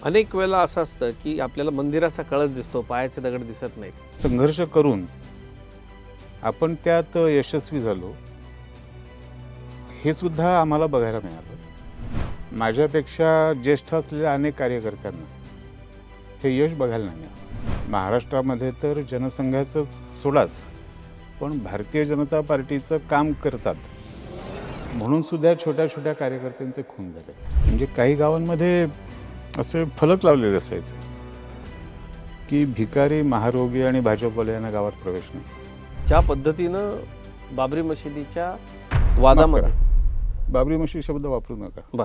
अनेक वेळेला असं असतं की आपल्याला मंदिराचा कळस दिसतो, पायाचे दगड दिसत नाहीत. संघर्ष करून आपण त्यात यशस्वी झालो हे सुद्धा आम्हाला बघायला मिळालं. माझ्यापेक्षा ज्येष्ठ असलेल्या अनेक कार्यकर्त्यांना हे यश बघायला नाही मिळालं. महाराष्ट्रामध्ये तर जनसंघाचं सोडाच, पण भारतीय जनता पार्टीचं काम करतात म्हणून सुद्धा छोट्या छोट्या कार्यकर्त्यांचे खून झाले. म्हणजे काही गावांमध्ये असे फलक लावलेले असायचे की भिकारी, महारोगी आणि भाजपवाल्यांना गावात प्रवेश नाही. ज्या पद्धतीनं बाबरी मशिदीच्या वादामध्ये बाबरी मशीद शब्द वापरू नका. बर.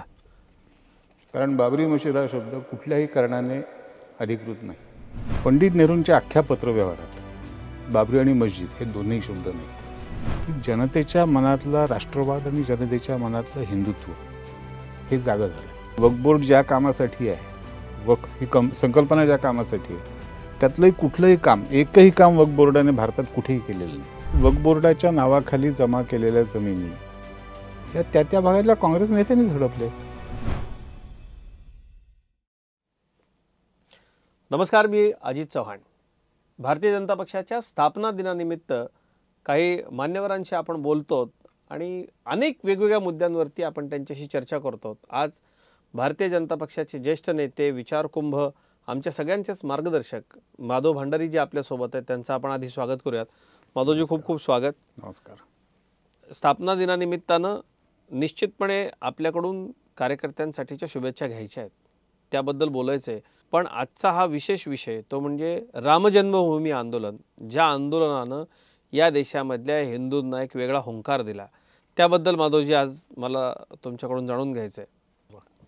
कारण बाबरी मशीद हा शब्द कुठल्याही कारणाने अधिकृत नाही. पंडित नेहरूंच्या अख्ख्या पत्रव्यवहारात बाबरी आणि मस्जिद हे दोन्ही शब्द नाहीत. जनतेच्या मनातला राष्ट्रवाद आणि जनतेच्या मनातलं हिंदुत्व हे जागं झालं. वक्फ बोर्ड ज्या कामासाठी आहे, वक्फ ही संकल्पना ज्या कामासाठी आहे, त्यातलंही कुठलंही काम, एकही काम वक्फ बोर्डाने भारतात कुठेही केलेलं नाही. वक्फ बोर्डाच्या नावाखाली जमा केलेल्या जमिनी या त्या भागातल्या काँग्रेस नेत्यांनी झडपले. नमस्कार, मी अजित चव्हाण. भारतीय जनता पक्षाच्या स्थापना दिनानिमित्त काही मान्यवरांशी आपण बोलतो आणि अनेक वेगवेगळ्या मुद्द्यांवरती आपण त्यांच्याशी चर्चा करतो. आज भारतीय जनता पक्षाचे ज्येष्ठ नेते, विचारकुंभ, आमच्या सगळ्यांचेच मार्गदर्शक माधव भांडारी जी आपल्यासोबत आहेत, त्यांचं आपण आधी स्वागत करूयात. माधवजी, खूप खूप स्वागत. नमस्कार. स्थापना दिनानिमित्तानं निश्चितपणे आपल्याकडून कार्यकर्त्यांसाठीच्या शुभेच्छा घ्यायच्या आहेत, त्याबद्दल बोलायचं आहे. पण आजचा हा विशेष विषय तो म्हणजे रामजन्मभूमी आंदोलन. ज्या आंदोलनानं या देशामधल्या हिंदूंना एक वेगळा हुंकार दिला, त्याबद्दल माधवजी आज मला तुमच्याकडून जाणून घ्यायचं आहे.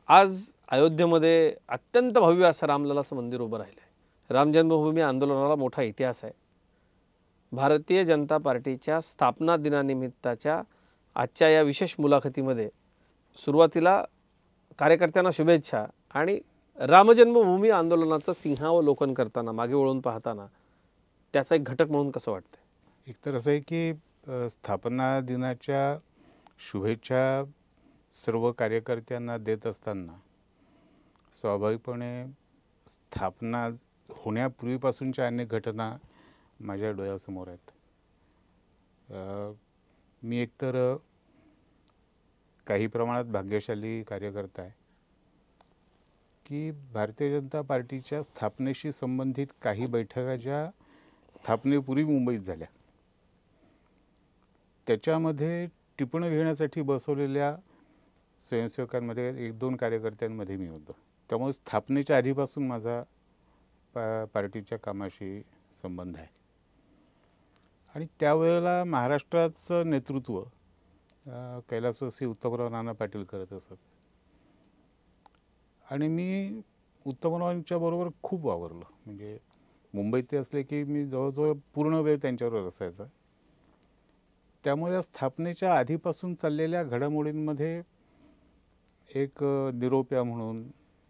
आज अयोध्येमध्ये अत्यंत भव्य असं रामललाचं मंदिर उभं राहिलं आहे. रामजन्मभूमी आंदोलनाला मोठा इतिहास आहे. भारतीय जनता पार्टीच्या स्थापना दिनानिमित्ताच्या आजच्या या विशेष मुलाखतीमध्ये सुरुवातीला कार्यकर्त्यांना शुभेच्छा आणि रामजन्मभूमी आंदोलनाचं सिंहावलोकन करताना, मागे वळून पाहताना त्याचा एक घटक म्हणून कसं वाटतं? एकतर असं आहे की स्थापना दिनाच्या शुभेच्छा सर्व कार्यकर्त्यांना देत असताना स्वाभाविकपणे स्थापना होण्यापूर्वीपासूनच्या अनेक घटना माझ्या डोळ्यासमोर आहेत. मी एकतर काही प्रमाणात भाग्यशाली कार्यकर्ता आहे की भारतीय जनता पार्टीच्या स्थापनेशी संबंधित काही बैठका ज्या स्थापनेपूर्वी मुंबईत झाल्या, त्याच्यामध्ये टिपणं घेण्यासाठी बसवलेल्या स्वयंसेवकांमध्ये 1-2 कार्यकर्त्यांमध्ये मी होतो. त्यामुळे स्थापनेच्या आधीपासून माझा पार्टीच्या कामाशी संबंध आहे. आणि त्यावेळेला महाराष्ट्राचं नेतृत्व कैलासवासी उत्तमराव नाना पाटील करत असत आणि मी उत्तमरावांच्या बरोबर खूप वावरलो. म्हणजे मुंबईत ते असले की मी जवळजवळ पूर्ण वेळ त्यांच्याबरोबर असायचा. त्यामुळे या स्थापनेच्या आधीपासून चाललेल्या घडामोडींमध्ये एक निरोप्या म्हणून,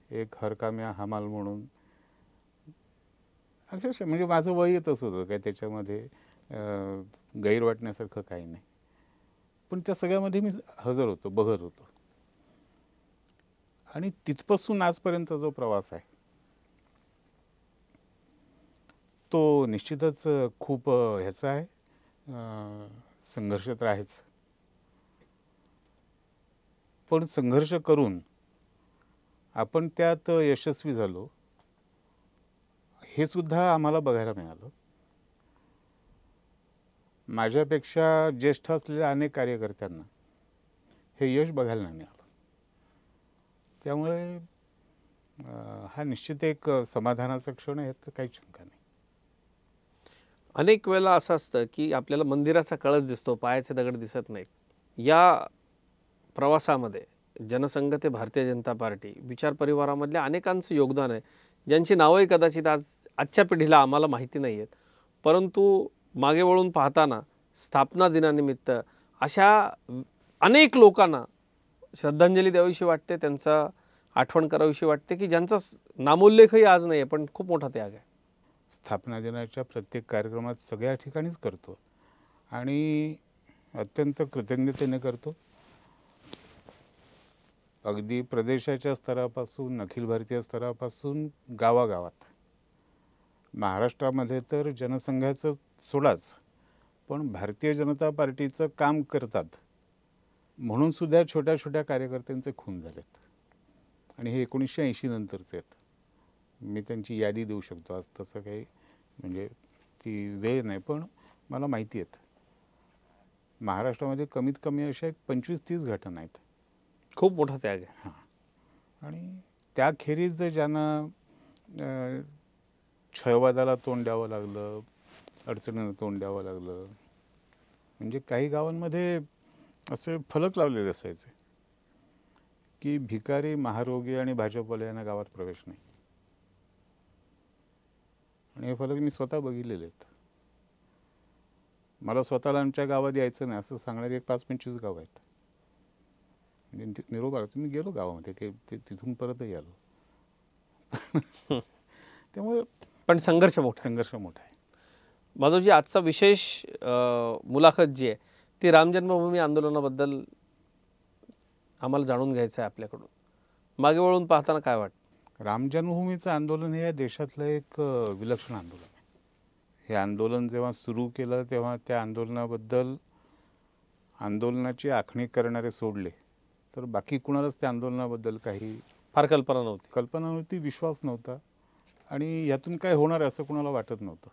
एक हरकाम्या हमाल म्हणून, अक्षरशः म्हणजे माझं वय तसं होतं, काय त्याच्यामध्ये गैर वाटण्यासारखं काही नाही. पण त्या सगळ्यामध्ये मी हजर होतो, बघत होतो. आणि तिथपासून आजपर्यंत जो प्रवास आहे तो निश्चितच खूप ह्याचा आहे, संघर्ष तर आहेच. पण संघर्ष करून आपण त्यात यशस्वी झालो हे सुद्धा आम्हाला बघायला मिळालं. माझ्यापेक्षा ज्येष्ठ असलेल्या अनेक कार्यकर्त्यांना हे यश बघायला नाही मिळालं. त्यामुळे हा निश्चित एक समाधानाचा क्षण आहे, यात काही शंका नाही. अनेक वेळेला असं असतं की आपल्याला मंदिराचा कळस दिसतो, पायाचे दगड दिसत नाहीत. या प्रवासामध्ये जनसंघ ते भारतीय जनता पार्टी विचार परिवारामधल्या अनेकांचं योगदान आहे, ज्यांची नावंही कदाचित आजच्या पिढीला आम्हाला माहिती नाही आहेत. परंतु मागे वळून पाहताना स्थापना दिनानिमित्त अशा अनेक लोकांना श्रद्धांजली द्यावीशी वाटते, त्यांचा आठवण करावीशी वाटते की ज्यांचा नामोल्लेखही आज नाही आहे, पण खूप मोठा त्याग आहे. स्थापना दिनाच्या प्रत्येक कार्यक्रमात सगळ्या ठिकाणीच करतो आणि अत्यंत कृतज्ञतेने करतो. अगदी प्रदेशाच्या स्तरापासून अखिल भारतीय स्तरापासून गावागावात, महाराष्ट्रामध्ये तर जनसंघाचं सोडाच, पण भारतीय जनता पार्टीचं काम करतात म्हणून सुद्धा छोट्या छोट्या कार्यकर्त्यांचे खून झालेत. आणि हे 1980 नंतरचे आहेत. मी त्यांची यादी देऊ शकतो, आज तसं काही म्हणजे ती वेळ नाही, पण मला माहिती आहेत. महाराष्ट्रामध्ये कमीत कमी अशा 25-30 घटना आहेत. खूप मोठा त्याग आहे. हां. आणि त्याखेरीज ज्यांना छळवादाला तोंड द्यावं लागलं, अडचणींना तोंड द्यावं लागलं, म्हणजे काही गावांमध्ये असे फलक लावलेले असायचे की भिकारी, महारोगी आणि भाजपवाल्यांना गावात प्रवेश नाही. आणि हे फलक मी स्वतः बघितलेले आहेत. मला स्वतःला आमच्या गावात यायचं नाही असं सांगणारी एक 5-25 गाव आहेत. म्हणजे निरोप आला, मी गेलो गावामध्ये, तिथून परतही आलो. त्यामुळे पण संघर्ष मोठा मोठा आहे. माधवजी, आजचा विशेष मुलाखत जी आहे ती राम जन्मभूमी आंदोलनाबद्दल आम्हाला जाणून घ्यायचं आहे आपल्याकडून. मागे वळून पाहताना काय वाटतं? राम जन्मभूमीचं आंदोलन हे या देशातलं एक विलक्षण आंदोलन आहे. हे आंदोलन जेव्हा सुरू केलं तेव्हा त्या आंदोलनाबद्दल आंदोलनाची आखणी करणारे सोडले तर बाकी कुणालाच त्या आंदोलनाबद्दल काही फार कल्पना नव्हती, विश्वास नव्हता आणि यातून काय होणार असं कुणाला वाटत नव्हतं.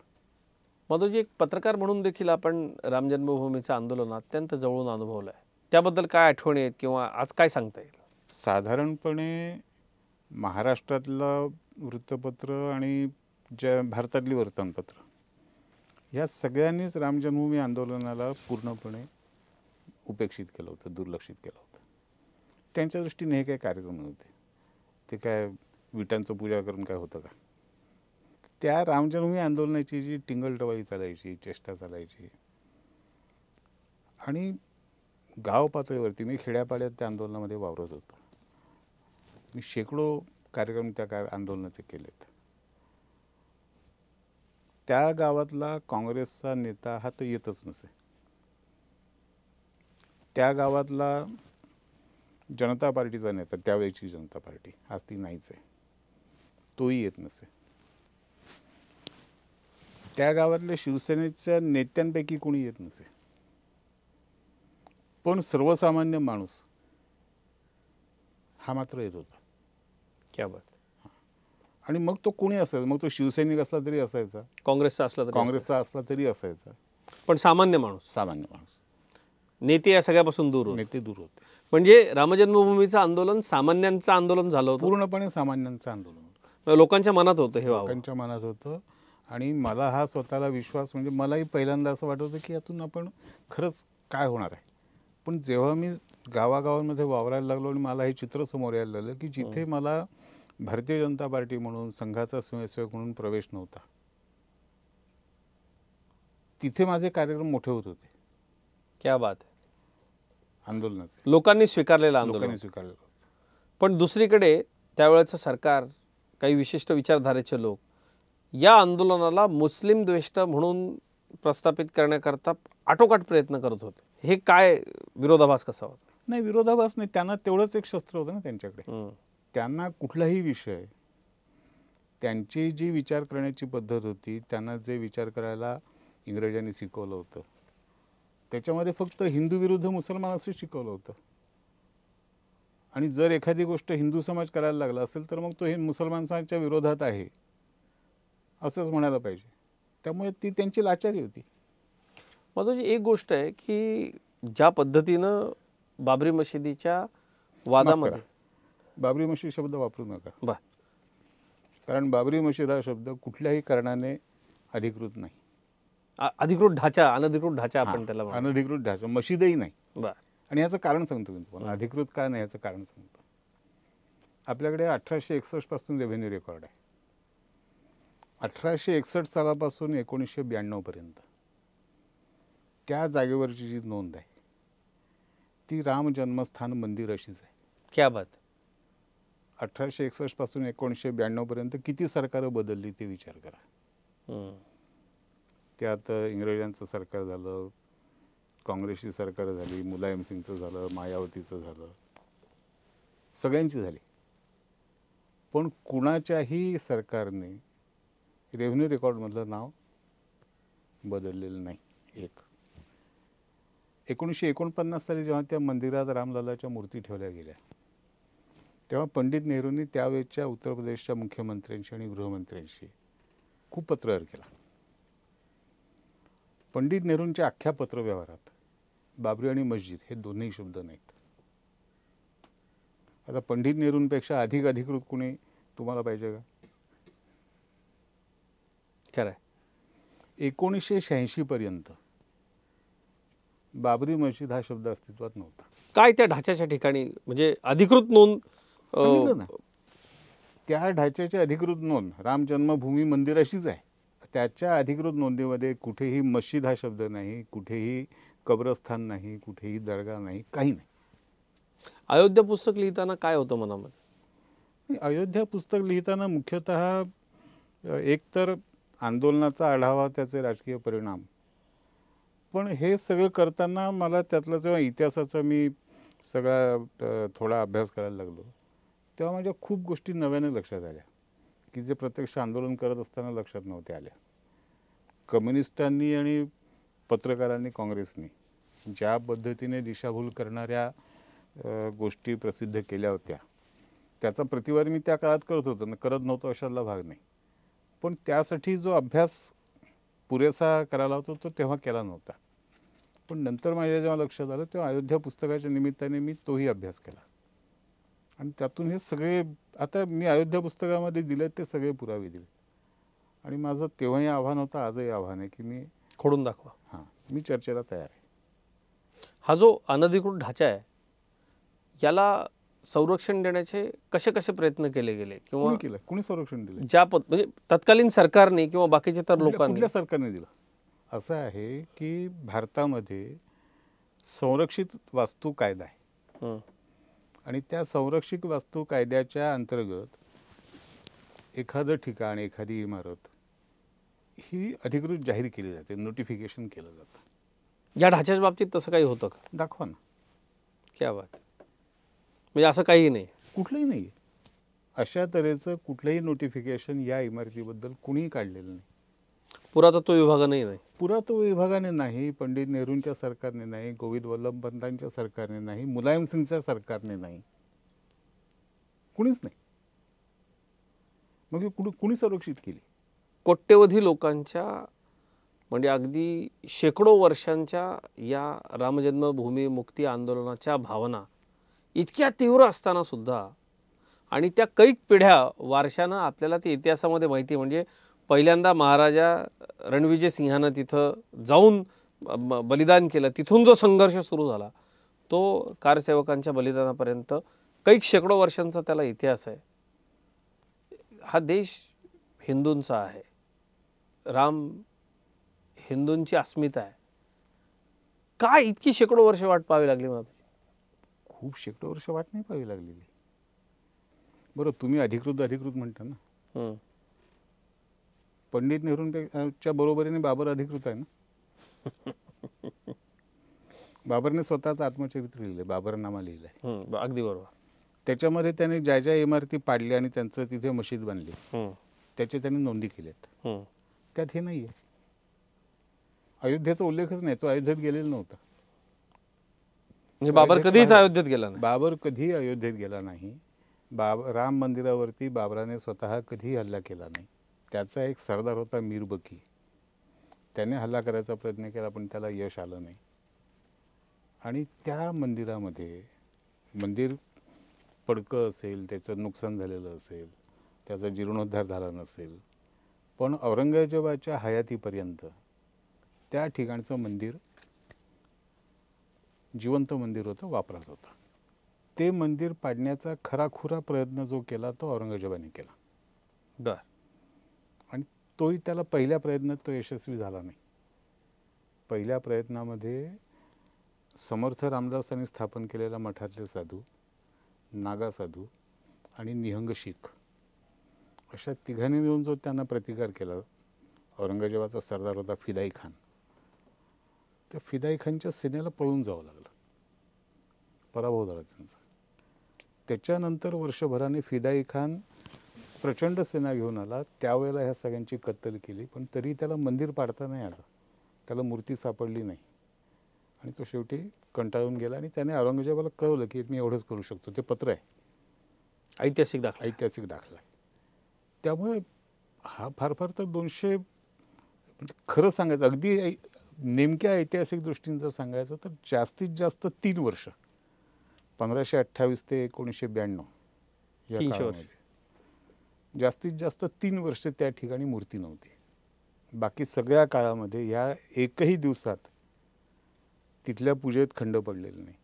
माधवजी, एक पत्रकार म्हणून देखील आपण राम जन्मभूमीचं आंदोलन अत्यंत जवळून अनुभवलं आहे. त्याबद्दल काय आठवणी आहेत किंवा आज काय सांगता येईल? साधारणपणे महाराष्ट्रातलं वृत्तपत्र आणि ज्या भारतातली वर्तमानपत्र या सगळ्यांनीच राम जन्मभूमी आंदोलनाला पूर्णपणे उपेक्षित केलं होतं, दुर्लक्षित केलं होतं. त्यांच्या दृष्टीने हे काही कार्यक्रम नव्हते. ते काय विटांचं पूजा करून काय होतं का? त्या राम जन्मभूमी आंदोलनाची जी टिंगलटवाळी चालायची, चेष्टा चालायची आणि गाव पातळीवरती, मी खेड्यापाड्यात त्या आंदोलनामध्ये वावरत होतो. मी शेकडो कार्यक्रम त्या आंदोलनाचे केलेत. त्या गावातला काँग्रेसचा नेता हा तर येतच नसे. त्या गावातला जनता पार्टीचा नेता, त्यावेळची जनता पार्टी, आज ती नाहीच आहे, तोही येत नसे. त्या गावातल्या शिवसेनेच्या नेत्यांपैकी कोणी येत नसे. पण सर्वसामान्य माणूस हा मात्र येत होता. क्या बात. आणि मग तो कोणी असायचा, मग तो शिवसैनिक असला तरी असायचा, काँग्रेसचा असला तरी असायचा, पण सामान्य माणूस, नेते या सगळ्यापासून दूर होते. म्हणजे रामजन्मभूमीचं आंदोलन सामान्यांचं आंदोलन झालं होतं, पूर्णपणे सामान्यांचं आंदोलन होतं. लोकांच्या मनात होतं, हे लोकांच्या मनात होतं. आणि मला हा स्वतःला विश्वास, म्हणजे मलाही पहिल्यांदा असं वाटत होतं की यातून आपण खरंच काय होणार आहे. पण जेव्हा मी गावागावांमध्ये वावरायला लागलो आणि मला हे चित्र समोर यायला लागलं की जिथे मला भारतीय जनता पार्टी म्हणून, संघाचा स्वयंसेवक म्हणून प्रवेश नव्हता, तिथे माझे कार्यक्रम मोठे होत होते. क्या बात आहे. आंदोलनाचे लोकांनी स्वीकारलेलं आंदोलन. पण दुसरीकडे त्यावेळेचं सरकार, काही विशिष्ट विचारधारेचे लोक या आंदोलनाला मुस्लिम द्वेष्ट म्हणून प्रस्थापित करण्याकरता आटोकाट प्रयत्न करत होते. हे काय विरोधाभास कसा होता? नाही, विरोधाभास नाही, त्यांना तेवढंच एक शस्त्र होतं ना त्यांच्याकडे. त्यांना कुठलाही विषय, त्यांची जी विचार करण्याची पद्धत होती, त्यांना जे विचार करायला इंग्रजांनी शिकवलं होतं, त्याच्यामध्ये फक्त हिंदू विरुद्ध मुसलमान असं शिकवलं होतं. आणि जर एखादी गोष्ट हिंदू समाज करायला लागला असेल तर मग तो हे मुसलमानांच्या विरोधात आहे असंच म्हणायला पाहिजे. त्यामुळे ती त्यांची लाचारी होती. माधवजी, एक गोष्ट आहे की ज्या पद्धतीनं बाबरी मशिदीच्या वादामध्ये, बाबरी मशीद शब्द वापरू नका, कारण बाबरी मशीद हा शब्द कुठल्याही कारणाने अधिकृत नाही. अधिकृत ढाचा, अनधिकृत ढाचा आपण त्याला म्हणतो. अनधिकृत ढाचा, मशीदही नाही. आणि याचं कारण सांगतो मी तुम्हाला, अधिकृत काय नाही याचं कारण सांगतो. आपल्याकडे 1861 पासून रेव्हेन्यू रेकॉर्ड आहे. 1861 सालापासून 1992 पर्यंत त्या जागेवरची जी नोंद आहे ती राम जन्मस्थान मंदिर अशीच आहे. क्या बात. 1861 पासून 1992 पर्यंत किती सरकारं बदलली ते विचार करा. त्यात इंग्रजांचं सरकार झालं, काँग्रेसची सरकार झाली, मुलायम सिंगचं झालं, मायावतीचं झालं, सगळ्यांची झाली, पण कुणाच्याही सरकारने रेव्हेन्यू रेकॉर्डमधलं नाव बदललेलं नाही. 1949 साली जेव्हा त्या मंदिरात रामलल्लाच्या मूर्ती ठेवल्या गेल्या, तेव्हा पंडित नेहरूंनी त्यावेळेच्या उत्तर प्रदेशच्या मुख्यमंत्र्यांशी आणि गृहमंत्र्यांशी खूप पत्रव्यवहार केला. पंडित नेहरूंच्या अख्ख्या पत्रव्यवहारात बाबरी आणि मस्जिद हे दोन्ही शब्द नाहीत. आता पंडित नेहरूंपेक्षा अधिक अधिकृत कुणी तुम्हाला पाहिजे का? खरं आहे. 1986 पर्यंत बाबरी मस्जिद हा शब्द अस्तित्वात नव्हता. काय त्या ढाच्याच्या ठिकाणी म्हणजे अधिकृत नोंद सांगितलं ना, त्या ढाच्याची अधिकृत नोंद राम जन्मभूमी मंदिराशीच आहे. त्याच्या अधिकृत नोंदीमध्ये कुठेही मस्जिद हा शब्द नाही, कुठेही कब्रस्थान नाही, कुठेही दर्गा नाही, काही नाही. अयोध्या पुस्तक लिहिताना काय होतं मनामध्ये? अयोध्या पुस्तक लिहिताना मुख्यतः एकतर आंदोलनाचा आढावा, त्याचे राजकीय परिणाम, पण हे सगळं करताना मला त्यातलं जेव्हा इतिहासाचा मी सगळा थोडा अभ्यास करायला लागलो, तेव्हा माझ्या खूप गोष्टी नव्याने लक्षात आल्या की जे प्रत्यक्ष आंदोलन करत असताना लक्षात नव्हत्या आल्या. कम्युनिस्टांनी आणि पत्रकारांनी, काँग्रेसनी ज्या पद्धतीने दिशाभूल करणाऱ्या गोष्टी प्रसिद्ध केल्या होत्या, त्याचा प्रतिवाद मी त्या काळात करत होतो ना, करत नव्हतो अशातला भाग नाही. पण त्यासाठी जो अभ्यास पुरेसा करायला होता तो तेव्हा केला नव्हता. पण नंतर माझ्या जेव्हा लक्षात आलं तेव्हा अयोध्या पुस्तकाच्या निमित्ताने मी तोही अभ्यास केला आणि त्यातून हे सगळे आता मी अयोध्या पुस्तकामध्ये दिले ते सगळे पुरावे दिले. आणि माझं तेव्हाही आव्हान होतं, आजही आव्हान आहे की मी खोडून दाखवा. हां, मी चर्चेला तयार आहे. हा जो अनधिकृत ढाचा आहे याला संरक्षण देण्याचे कसे कसे प्रयत्न केले गेले किंवा कुणी संरक्षण दिलं? ज्या म्हणजे तत्कालीन सरकारने किंवा बाकीचे तर लोकांनी? कुठल्या सरकारने दिलं? असं आहे की भारतामध्ये संरक्षित वास्तू कायदा आहे आणि त्या संरक्षित वास्तू कायद्याच्या अंतर्गत एखादं ठिकाण, एखादी इमारत ही अधिकृत जाहीर केली जाते, नोटिफिकेशन केलं जातं. या ढाच्याच्या बाबतीत तसं काही होतं का? दाखवा ना. क्या बात. म्हणजे असं काही नाही, कुठलंही नाही. अशा तऱ्हेचं कुठलंही नोटिफिकेशन या इमारतीबद्दल कुणीही काढलेलं नाही. पुरातत्व विभागाने नाही, पुरातत्व विभागाने नाही, पंडित नेहरूंच्या सरकारने नाही, गोविंद वल्लभ पंतांच्या सरकारने नाही, मुलायम सिंगच्या सरकारने नाही, कुणीच नाही. मग कुणी संरक्षित केली? कोट्यवधी लोकांच्या म्हणजे अगदी शेकडो वर्षांच्या या रामजन्मभूमी मुक्ती आंदोलनाच्या भावना इतक्या तीव्र असताना सुद्धा आणि त्या कैक पिढ्या वारशानं आपल्याला ते इतिहासामध्ये माहिती, म्हणजे पहिल्यांदा महाराजा रणविजय सिंहानं तिथं जाऊन बलिदान केलं, तिथून जो संघर्ष सुरू झाला तो कारसेवकांच्या बलिदानापर्यंत कैक शेकडो वर्षांचा त्याला इतिहास आहे. हा देश हिंदूंचा आहे, राम हिंदूंची अस्मिता आहे. काय इतकी शेकडो वर्ष वाट पाहावी लागली मला? खूप शेकडो वर्ष वाट नाही पाहावी लागलेली. बरं, तुम्ही अधिकृत म्हणता ना, पंडित नेहरूंच्या बरोबरीने बाबर अधिकृत आहे ना. बाबरने स्वतःच आत्मचरित्र लिहिलंय, बाबरनामा लिहिलंय. अगदी बरोबर. त्याच्यामध्ये त्याने ज्या ज्या इमारती पाडल्या आणि त्यांचं तिथे मशीद बांधली त्याचे त्यांनी नोंदी केल्यात. त्यात हे नाही आहे. अयोध्येचा उल्लेखच नाही, तो अयोध्येत गेलेला नव्हता. म्हणजे बाबर कधीच अयोध्येत गेला नाही. बाबर कधी अयोध्येत गेला नाही. राम मंदिरावरती बाबराने स्वतः कधी हल्ला केला नाही. त्याचा एक सरदार होता मीर बकी, त्याने हल्ला करायचा प्रयत्न केला पण त्याला यश आलं नाही. आणि त्या मंदिरामध्ये मंदिर पडकं असेल, त्याचं नुकसान झालेलं असेल, त्याचा जीर्णोद्धार झाला नसेल, पण औरंगजेबाच्या हयातीपर्यंत त्या ठिकाणचं मंदिर जिवंत मंदिर होतं, वापरात होतं. ते मंदिर पाडण्याचा खराखुरा प्रयत्न जो केला तो औरंगजेबाने केला. बर. आणि तोही त्याला पहिल्या प्रयत्नात तो यशस्वी झाला नाही. पहिल्या प्रयत्नामध्ये समर्थ रामदासांनी स्थापन केलेल्या मठातले साधू, नागा साधू आणि निहंग शीख अशा तिघांनी मिळून जो त्यांना प्रतिकार केला, औरंगजेबाचा सरदार होता फिदाई खान, त्या फिदाई खानच्या सेनेला पळून जावं लागलं, पराभव झाला त्यांचा. त्याच्यानंतर वर्षभराने फिदाई खान प्रचंड सेना घेऊन आला. त्यावेळेला ह्या सगळ्यांची कत्तल केली, पण तरी त्याला मंदिर पाडता नाही आलं, त्याला मूर्ती सापडली नाही आणि तो शेवटी कंटाळून गेला. आणि त्याने औरंगजेबाला कळवलं की मी एवढंच करू शकतो. ते पत्र आहे, ऐतिहासिक दाखला. ऐतिहासिक दाखला आहे. त्यामुळे हा फार फार तर 200, म्हणजे खरं सांगायचं अगदी नेमक्या ऐतिहासिक दृष्टीने जर सांगायचं तर जास्तीत जास्त 3 वर्ष, 1528 ते 1992 या 300 वर्ष. काळामध्ये जास्तीत जास्त 3 वर्ष त्या ठिकाणी मूर्ती नव्हती. बाकी सगळ्या काळामध्ये या एकही दिवसात तिथल्या पूजेत खंड पडलेला नाही.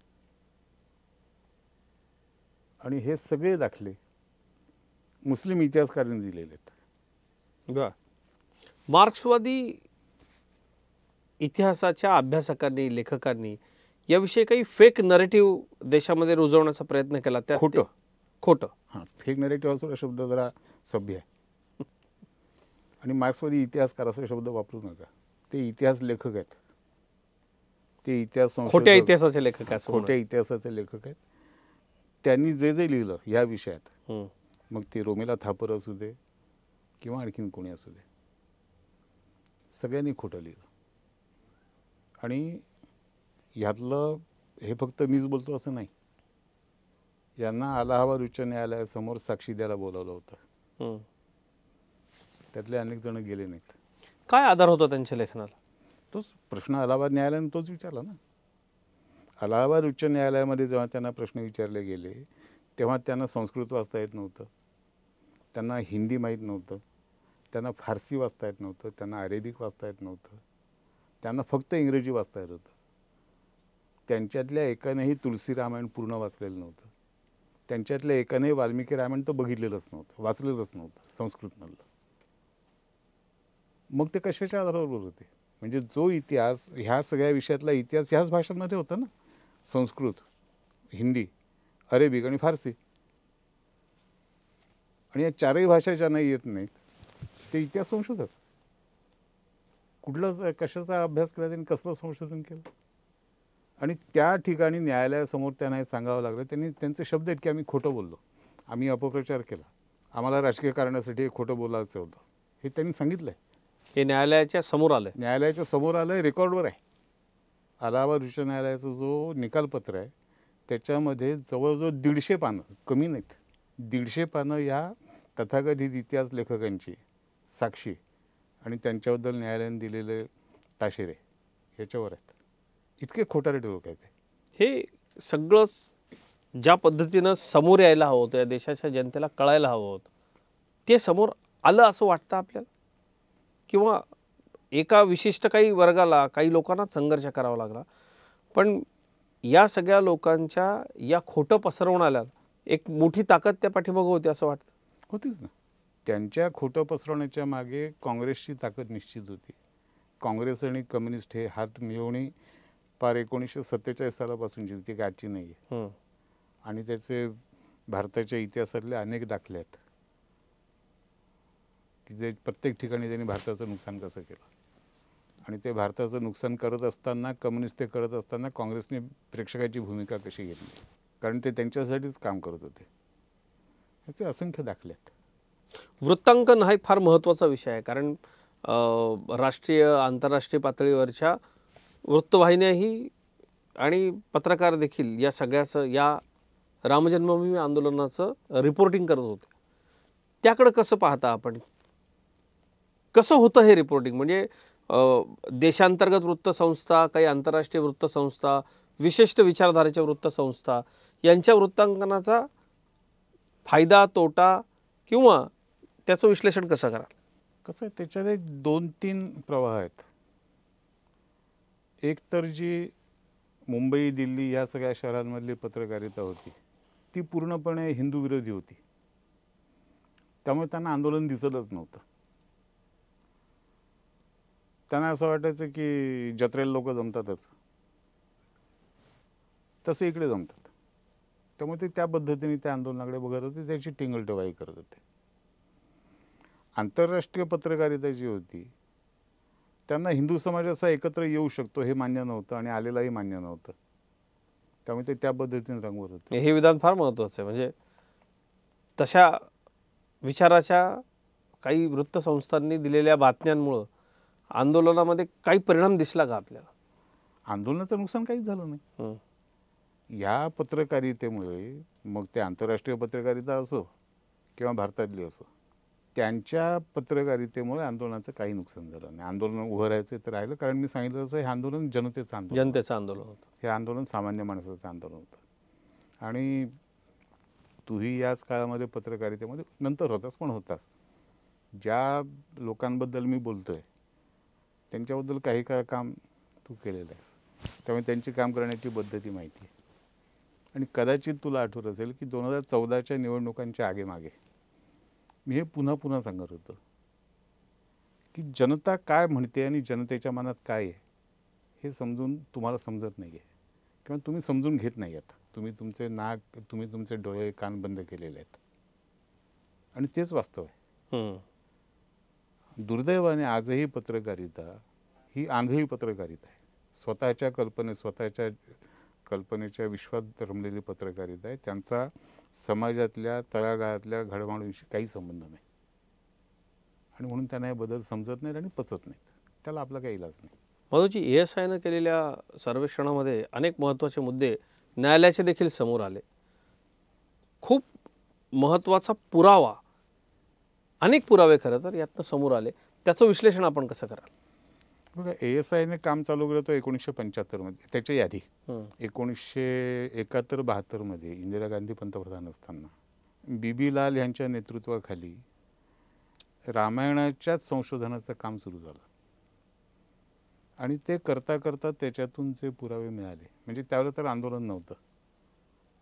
आणि हे सगळे दाखले मुस्लिम इतिहासकारांनी दिलेले आहेत. बर. मार्क्सवादी इतिहासाच्या अभ्यासकांनी, लेखकांनी याविषयी काही फेक नरेटिव्ह देशामध्ये रुजवण्याचा प्रयत्न केला. त्या खोटं. खोटं. हां, फेक नरेटिव्ह असा शब्द जरा सभ्य आहे. आणि मार्क्सवादी इतिहासकार असा शब्द वापरू नका. ते इतिहास लेखक आहेत, ते इतिहास खोट्या इतिहासाचे लेखक असं खोट्या इतिहासाचे लेखक आहेत. त्यांनी जे जे लिहिलं या विषयात, म्हणून. मग ते रोमेला थापर असू दे किंवा आणखीन कोणी असू दे, सगळ्यांनी खोटं लिहिलं. आणि ह्यातलं हे फक्त मीच बोलतो असं नाही. यांना अलाहाबाद उच्च न्यायालयासमोर साक्षी द्यायला बोलावलं होतं. त्यातले अनेक जण गेले नाहीत. काय आधार होता त्यांच्या लेखनाला? तोच प्रश्न अलाहाबाद न्यायालयाने तोच विचारला ना. अलाहाबाद उच्च न्यायालयामध्ये जेव्हा त्यांना प्रश्न विचारले गेले तेव्हा त्यांना संस्कृत वाचता येत नव्हतं, त्यांना हिंदी माहीत नव्हतं, त्यांना फारसी वाचता येत नव्हतं, त्यांना अरेबिक वाचता येत नव्हतं, त्यांना फक्त इंग्रजी वाचता येत होतं. त्यांच्यातल्या एकानेही तुलसी रामायण पूर्ण वाचलेलं नव्हतं, त्यांच्यातल्या एकानेही वाल्मिकी रामायण तर बघितलेलंच नव्हतं, वाचलेलंच नव्हतं संस्कृतमधलं. मग ते कशाच्या आधारावर होते? म्हणजे जो इतिहास, ह्या सगळ्या विषयातला इतिहास ह्याच भाषांमध्ये होता ना, संस्कृत, हिंदी, अरेबिक आणि फारसी. आणि या चारही भाषा ज्यांना येत नाहीत ते इतिहास संशोधक. कुठलं कशाचा अभ्यास केला त्यांनी, कसलं संशोधन केलं? आणि त्या ठिकाणी न्यायालयासमोर त्यांना हे सांगावं लागलं. त्यांनी त्यांचे शब्द आहेत की आम्ही खोटं बोललो, आम्ही अपप्रचार केला, आम्हाला राजकीय कारणासाठी हे खोटं बोलायचं होतं, हे त्यांनी सांगितलं आहे. हे न्यायालयाच्या समोर आलंय. न्यायालयाच्या समोर आलं आहे, रेकॉर्डवर आहे. अलाहाबाद उच्च न्यायालयाचा जो निकालपत्र आहे त्याच्यामध्ये जवळजवळ 150 पानं, कमी नाहीत, 150 पानं या तथाकथित इतिहास लेखकांची साक्षी आणि त्यांच्याबद्दल न्यायालयाने दिलेले ताशेरे ह्याच्यावर आहेत. इतके खोटारे लोक आहेत. हे सगळंच ज्या पद्धतीनं समोर यायला हवं होतं, या देशाच्या जनतेला कळायला हवं होतं, ते समोर आलं असं वाटतं आपल्याला? किंवा एका विशिष्ट काही वर्गाला, काही लोकांना संघर्ष करावा लागला, पण या सगळ्या लोकांच्या या खोटं पसरवण्याला एक मोठी ताकद त्या पाठीमागं होती असं वाटतं? होतीच ना. त्यांच्या खोटं पसरवण्याच्या मागे काँग्रेसची ताकद निश्चित होती. काँग्रेस आणि कम्युनिस्ट हे हात मिळवणी पार 1947 सालापासूनची होती, ती आजची नाही आहे. आणि त्याचे भारताच्या इतिहासातले अनेक दाखले आहेत की जे प्रत्येक ठिकाणी त्यांनी भारताचं नुकसान कसं केलं. आणि ते भारताचं नुकसान करत असताना, कम्युनिस्ट ते करत असताना काँग्रेसने प्रेक्षकाची भूमिका कशी घेतली, कारण ते त्यांच्यासाठीच काम करत होते. याचे असंख्य दाखले आहेत. वृत्तांकन हा एक फार महत्त्वाचा विषय आहे, कारण राष्ट्रीय, आंतरराष्ट्रीय पातळीवरच्या वृत्तवाहिन्याही आणि पत्रकार देखील या सगळ्याचं, या रामजन्मभूमी आंदोलनाचं रिपोर्टिंग करत होते. त्याकडे कसं पाहता आपण? कसं होतं हे रिपोर्टिंग? म्हणजे देशांतर्गत वृत्तसंस्था, काही आंतरराष्ट्रीय वृत्तसंस्था, विशिष्ट विचारधारेच्या वृत्तसंस्था यांच्या वृत्तांकनाचा फायदा, तोटा किंवा त्याचं विश्लेषण कसं कराल? कसं आहे, त्याच्यात एक 2-3 प्रवाह आहेत. एक तर जी मुंबई, दिल्ली या सगळ्या शहरांमधली पत्रकारिता होती ती पूर्णपणे हिंदू विरोधी होती. त्यामुळे त्यांना आंदोलन दिसतच नव्हतं. त्यांना असं वाटायचं की जत्रेला लोक जमतातच, तसे इकडे जमतात. त्यामुळे ते त्या पद्धतीने त्या आंदोलनाकडे बघत होते, त्याची टिंगलटवाई करत होते. आंतरराष्ट्रीय पत्रकारिता जी होती त्यांना हिंदू समाज असा एकत्र येऊ शकतो हे मान्य नव्हतं आणि आलेलाही मान्य नव्हतं. त्यामुळे ते त्या पद्धतीने रंगवत होते. हे विधान फार महत्त्वाचं आहे. म्हणजे तशा विचाराच्या काही वृत्तसंस्थांनी दिलेल्या बातम्यांमुळं आंदोलनामध्ये काही परिणाम दिसला का आपल्याला? आंदोलनाचं नुकसान काहीच झालं नाही. हं. या पत्रकारितेमुळे, मग ते आंतरराष्ट्रीय पत्रकारिता असो किंवा भारतातली असो, त्यांच्या पत्रकारितेमुळे आंदोलनाचं काही नुकसान झालं नाही. आंदोलन उभं राहायचं तर राहिलं, कारण मी सांगितलं तसं हे आंदोलन जनतेचं आंदोलन होतं. जनतेचं आंदोलन होतं. हे आंदोलन सामान्य माणसाचं आंदोलन होतं. आणि तूही याच काळामध्ये पत्रकारितेमध्ये नंतर होतास, पण होतास. ज्या लोकांबद्दल मी बोलतोय त्यांच्याबद्दल काही काळ काम तू केलेलं आहेस, त्यामुळे त्यांची काम करण्याची पद्धती माहिती आहे. आणि कदाचित तुला आठवत असेल की 2014च्या निवडणुकांच्या आगेमागे मी हे पुन्हा पुन्हा सांगत होतो की जनता काय म्हणते आणि जनतेच्या मनात काय आहे हे समजून तुम्हाला समजत नाही आहे, किंवा तुम्ही समजून घेत नाही आहात. तुम्ही तुमचे नाक, तुम्ही तुमचे डोळे कान बंद केलेले आहेत, आणि तेच वास्तव आहे. दुर्दैवाने आजही पत्रकारिता ही आंधळी पत्रकारिता आहे. स्वतःच्या कल्पनेच्या विश्वात रमलेली पत्रकारिता आहे. त्यांचा समाजातल्या तळागाळातल्या घडवणुकीशी काही संबंध नाही, आणि म्हणून त्यांना हे बदल समजत नाहीत आणि पचत नाहीत. त्याला आपला काही इलाज नाही. मधुजी, ASIनं केलेल्या सर्वेक्षणामध्ये अनेक महत्त्वाचे मुद्दे न्यायालयाचे देखील समोर आले. खूप महत्त्वाचा पुरावा, अनेक पुरावे खरं तर यातनं समोर आले. त्याचं विश्लेषण आपण कसं कराल? बघा, ASIने काम चालू केलं होतं 1975मध्ये. त्याच्याही आधी 1971-72मध्ये इंदिरा गांधी पंतप्रधान असताना BB लाल यांच्या नेतृत्वाखाली रामायणाच्याच संशोधनाचं काम सुरू झालं. आणि ते करता करता त्याच्यातून जे पुरावे मिळाले, म्हणजे त्यावेळेला तर आंदोलन नव्हतं,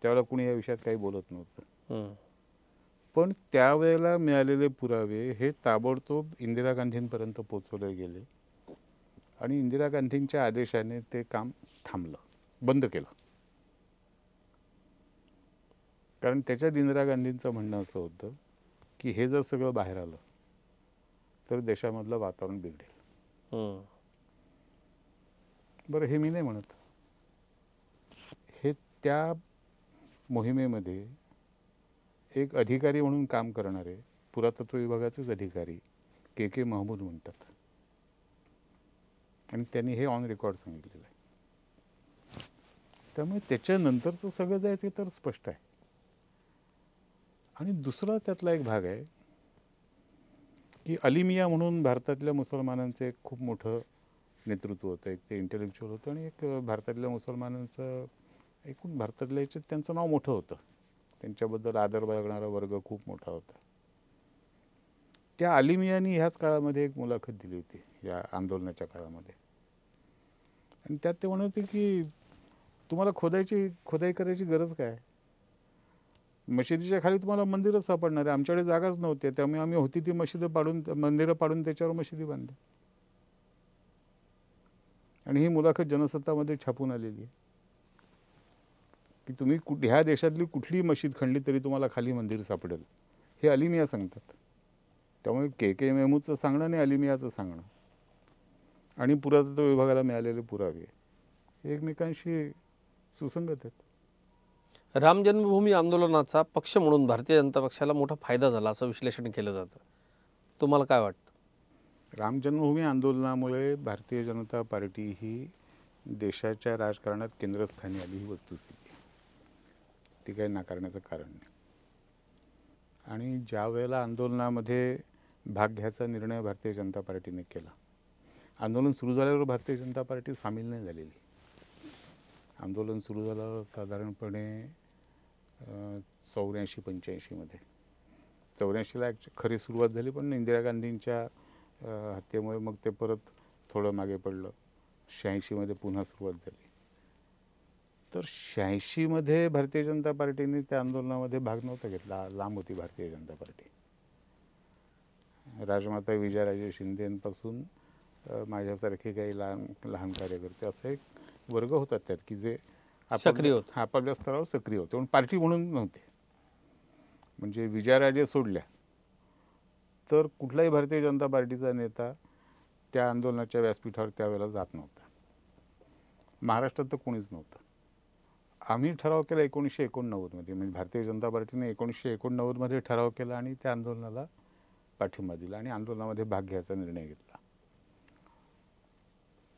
त्यावेळेला कुणी या विषयात काही बोलत नव्हतं, पण त्यावेळेला मिळालेले पुरावे हे ताबडतोब इंदिरा गांधींपर्यंत पोचवले गेले, आणि इंदिरा गांधींच्या आदेशाने ते काम थांबलं, बंद केलं. कारण त्याच्यात इंदिरा गांधींचं म्हणणं असं होतं की हे जर सगळं बाहेर आलं तर देशामधलं वातावरण बिघडेल. बरं, हे मी नाही म्हणत. हे त्या मोहिमेमध्ये एक अधिकारी म्हणून काम करणारे पुरातत्व विभागाचेच अधिकारी KK महमूद म्हणतात, आणि त्यांनी हे ऑन रेकॉर्ड सांगितलेलं आहे. त्यामुळे त्याच्यानंतरचं सगळं जे आहे ते तर स्पष्ट आहे. आणि दुसरा त्यातला एक भाग आहे की अली मियां म्हणून भारतातल्या मुसलमानांचं एक खूप मोठं नेतृत्व होतं. एक ते इंटेलेक्च्युअल होतं, आणि एक भारतातल्या मुसलमानांचं, एकूण भारतातल्या याच्यात त्यांचं नाव मोठं होतं. त्यांच्याबद्दल आदर बाळगणारा वर्ग खूप मोठा होता. त्या अली मियांनी ह्याच काळामध्ये एक मुलाखत दिली होती, या आंदोलनाच्या काळामध्ये, आणि त्यात ते म्हणत होते की तुम्हाला खोदाई करायची गरज काय? मशिदीच्या खाली तुम्हाला मंदिरच सापडणार आहे. आमच्याकडे जागाच नव्हती, त्यामुळे आम्ही होती ती मंदिरं पाडून त्याच्यावर मशिदी बांधल्या. आणि ही मुलाखत जनसत्तामध्ये छापून आलेली आहे की तुम्ही ह्या देशातली कुठलीही मशीद खणली तरी तुम्हाला खाली मंदिर सापडेल, हे अली मियां सांगतात. त्यामुळे KK महमूदचं सांगणं आणि अली मियाचं सांगणं आणि पुरातत्व विभागाला मिळालेले पुरावे हे एकमेकांशी सुसंगत आहेत. राम जन्मभूमी आंदोलनाचा पक्ष म्हणून भारतीय जनता पक्षाला मोठा फायदा झाला असं विश्लेषण केलं जातं. तुम्हाला काय वाटतं? राम जन्मभूमी आंदोलनामुळे भारतीय जनता पार्टी ही देशाच्या राजकारणात केंद्रस्थानी आली, ही वस्तुस्थिती, ती काही नाकारण्याचं कारण नाही. आणि ज्या वेळेला आंदोलनामध्ये भाग घ्यायचा निर्णय भारतीय जनता पार्टीने केला, आंदोलन सुरू झाल्यावर भारतीय जनता पार्टी सामील नाही झालेली. आंदोलन सुरू झालं साधारणपणे 84-85मध्ये. 84ला खरी सुरुवात झाली, पण इंदिरा गांधींच्या हत्येमुळे मग ते परत थोडं मागे पडलं. 86मध्ये पुन्हा सुरुवात झाली. तर 86मध्ये भारतीय जनता पार्टीने त्या आंदोलनामध्ये भाग नव्हता घेतला. लांब होती भारतीय जनता पार्टी. राजमाता विजयाराजे शिंदेपासून माझ्यासारखे काही लहान कार्यकर्ते असा एक वर्ग होतात त्यात की जे सक्रिय होते, आपापल्या स्तरावर सक्रिय होते, पण पार्टी म्हणून नव्हते. म्हणजे विजयाराजे सोडल्या तर कुठलाही भारतीय जनता पार्टीचा नेता त्या आंदोलनाच्या व्यासपीठावर त्यावेळेला जात नव्हता. महाराष्ट्रात तर कोणीच नव्हतं. आम्ही ठराव केला 1989मध्ये, म्हणजे भारतीय जनता पार्टीने 1989मध्ये ठराव केला आणि त्या आंदोलनाला पाठिंबा दिला आणि आंदोलनामध्ये भाग घ्यायचा निर्णय घेतला.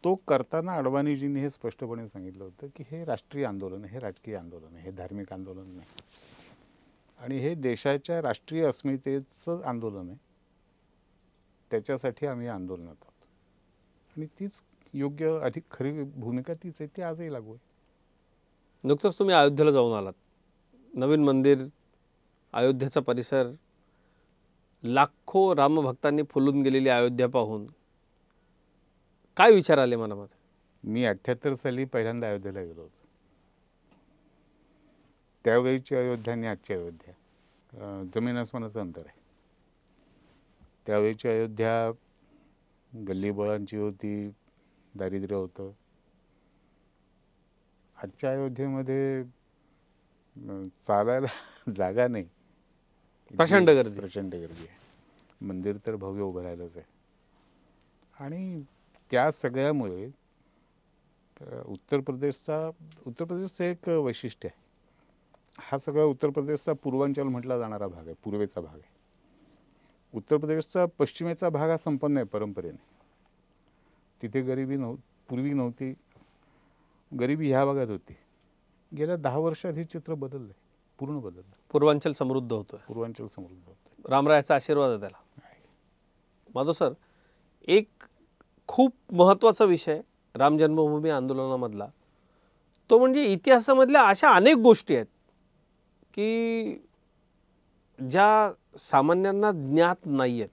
तो करताना अडवाणीजींनी हे स्पष्टपणे सांगितलं होतं की हे राष्ट्रीय आंदोलन आहे, हे राजकीय आंदोलन आहे, हे धार्मिक आंदोलन नाही आणि हे देशाच्या राष्ट्रीय अस्मितेचं आंदोलन आहे. त्याच्यासाठी आम्ही आंदोलनात आहोत आणि तीच योग्य अधिक खरी भूमिका तीच आहे, ती आजही लागू आहे. नुकतंच तुम्ही अयोध्येला जाऊन आलात. नवीन मंदिर, अयोध्येचा परिसर, लाखो रामभक्तांनी फुलून गेलेली अयोध्या पाहून काय विचार आले मनामध्ये? मी 78 साली पहिल्यांदा अयोध्येला गेलो होतो. त्यावेळीची अयोध्या आणि आजची अयोध्या जमीन आसमानाचं अंतर आहे. त्यावेळीची अयोध्या गल्लीबोळांची होती, दारिद्र्य होतं. आजच्या अयोध्येमध्ये चालायला जागा नाही, प्रचंड गर्दी. प्रचंड गर्दी आहे. मंदिर तर भव्य उभं राहिलंच आहे. आणि त्या सगळ्यामुळे उत्तर प्रदेशचं एक वैशिष्ट्य आहे. हा सगळा उत्तर प्रदेशचा पूर्वांचल म्हटला जाणारा भाग आहे, पूर्वेचा भाग आहे. उत्तर प्रदेशचा पश्चिमेचा भाग हा संपन्न आहे परंपरेने. तिथे गरिबी पूर्वी नव्हती. गरिबी ह्या भागात होती. गेल्या 10 वर्षात हे चित्र बदललंय, पूर्ण बदललं. पूर्वांचल समृद्ध होतं. पूर्वांचल समृद्ध होतं. रामरायाचा आशीर्वाद आहे त्याला. माधव सर, एक खूप महत्त्वाचा विषय राम जन्मभूमी आंदोलनामधला तो म्हणजे इतिहासामधल्या अशा अनेक गोष्टी आहेत की ज्या सामान्यांना ज्ञात नाही आहेत.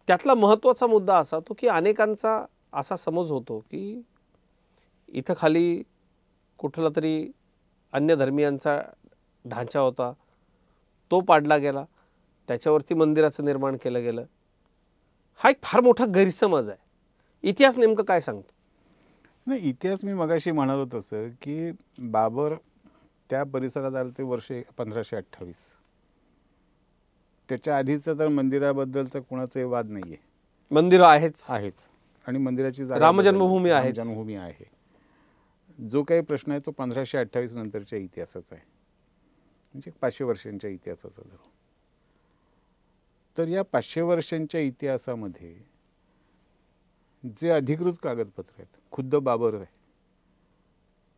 त्यातला महत्त्वाचा मुद्दा असा तो की अनेकांचा असा समज होतो की इथं खाली कुठला तरी अन्य धर्मियांचा ढांचा होता, तो पाडला गेला, त्याच्यावरती मंदिराचं निर्माण केलं गेलं. हा एक फार मोठा गैरसमज आहे. इतिहास नेमकं काय सांगतो? नाही, इतिहास मी मगाशी म्हणालो तसं की बाबर त्या परिसरात आले ते वर्ष 1528. त्याच्या आधीचं तर मंदिराबद्दलचा कुणाचाही वाद नाही आहे. मंदिर आहेच आणि मंदिराची जागा रामजन्मभूमी आहे. रामजन्मभूमी आहे. जो काही प्रश्न आहे तो 1528 नंतरच्या इतिहासाचा आहे, म्हणजे 500 वर्षांच्या इतिहासाचा धरू. तर या 500 वर्षांच्या इतिहासामध्ये जे अधिकृत कागदपत्र आहेत, खुद्द बाबर आहे,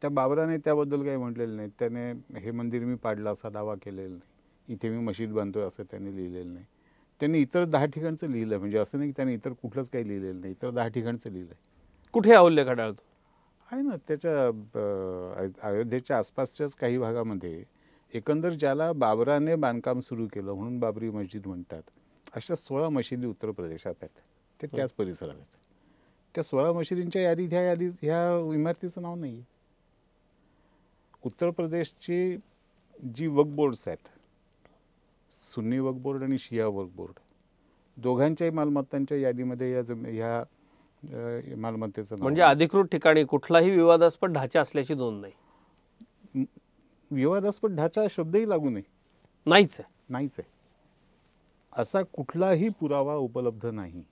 त्या बाबराने त्याबद्दल काही म्हटलेलं नाही. त्याने हे मंदिर मी पाडलं असा दावा केलेला नाही. इथे मी मशीद बांधतोय असं त्याने लिहिलेलं नाही. त्यांनी इतर 10 ठिकाणचं लिहिलं, म्हणजे असं नाही की त्याने इतर कुठलंच काही लिहिलेलं नाही. इतर 10 ठिकाणचं लिहिलं आहे. कुठे अवल्य आढळतो? आहे ना, त्याच्या अयोध्येच्या आसपासच्याच काही भागामध्ये एकंदर ज्याला बाबराने बांधकाम सुरू केलं म्हणून बाबरी मस्जिद म्हणतात, अशा 16 मशिदी उत्तर प्रदेशात आहेत. ते त्याच परिसरात आहेत. त्या 16 मशिदींच्या यादीत ह्या इमारतीचं नाव नाही आहे. उत्तर प्रदेशची जी वक्फ बोर्ड्स आहेत, सुन्नी वक्फ बोर्ड आणि शिया वक्फ बोर्ड, दोघांच्याही मालमत्तांच्या यादीमध्ये या मालमत्तेचं म्हणजे अधिकृत ठिकाणी कुठलाही विवादास्पद ढाचा असल्याची नोंद नाही. विवादास्पद ढाचा शब्दही लागू नाहीच आहे. असा कुठलाही पुरावा उपलब्ध नाही.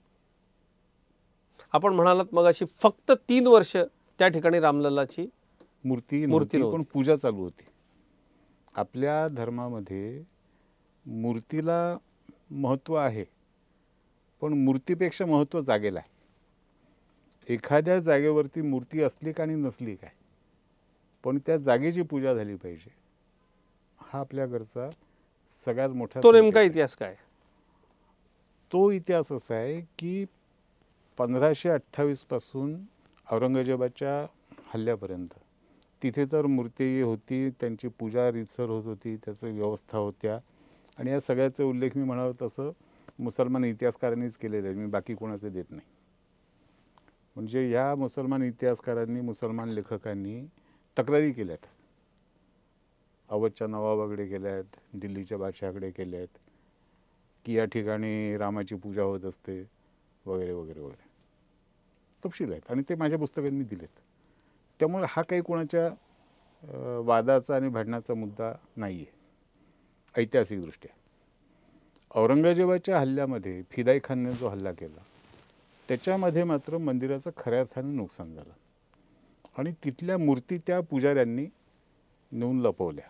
आपण म्हणालात मग अशी फक्त 3 वर्ष त्या ठिकाणी रामलल्लाची मूर्ती नव्हती, पण पूजा चालू होती. आपल्या धर्मामध्ये मूर्तीला महत्त्व आहे, पण मूर्तीपेक्षा महत्त्व जागेला आहे. एखाद्या जागेवरती मूर्ती असली का आणि नसली काय, पण त्या जागेची पूजा झाली पाहिजे. हा आपल्याकडचा सगळ्यात मोठा तो नेमका इतिहास काय? तो इतिहास असा आहे की 1528 पासून औरंगजेबाच्या हल्ल्यापर्यंत तिथे तर मूर्ती होती, त्यांची पूजा रीतसर होत होती, त्याचं व्यवस्था होत्या. आणि या सगळ्याचा उल्लेख मी म्हणालो तसं मुसलमान इतिहासकारांनीच केलेलं आहे, मी बाकी कोणाचे देत नाही. म्हणजे या मुसलमान इतिहासकारांनी, मुसलमान लेखकांनी तक्रारी केल्यात. अवधच्या नवाबाकडे केल्यात, दिल्लीच्या बादशहाकडे केल्यात की या ठिकाणी रामाची पूजा होत असते वगैरे वगैरे वगैरे. तपशील आहेत आणि ते माझ्या पुस्तकात मी दिलेत. त्यामुळे हा काही कोणाच्या वादाचा आणि भांडणाचा मुद्दा नाही आहे ऐतिहासिकदृष्ट्या. औरंगजेबाच्या हल्ल्यामध्ये फिदाई खानने जो हल्ला केला त्याच्यामध्ये मात्र मंदिराचं खऱ्या अर्थाने नुकसान झालं आणि तिथल्या मूर्ती त्या पुजाऱ्यांनी नेऊन लपवल्या,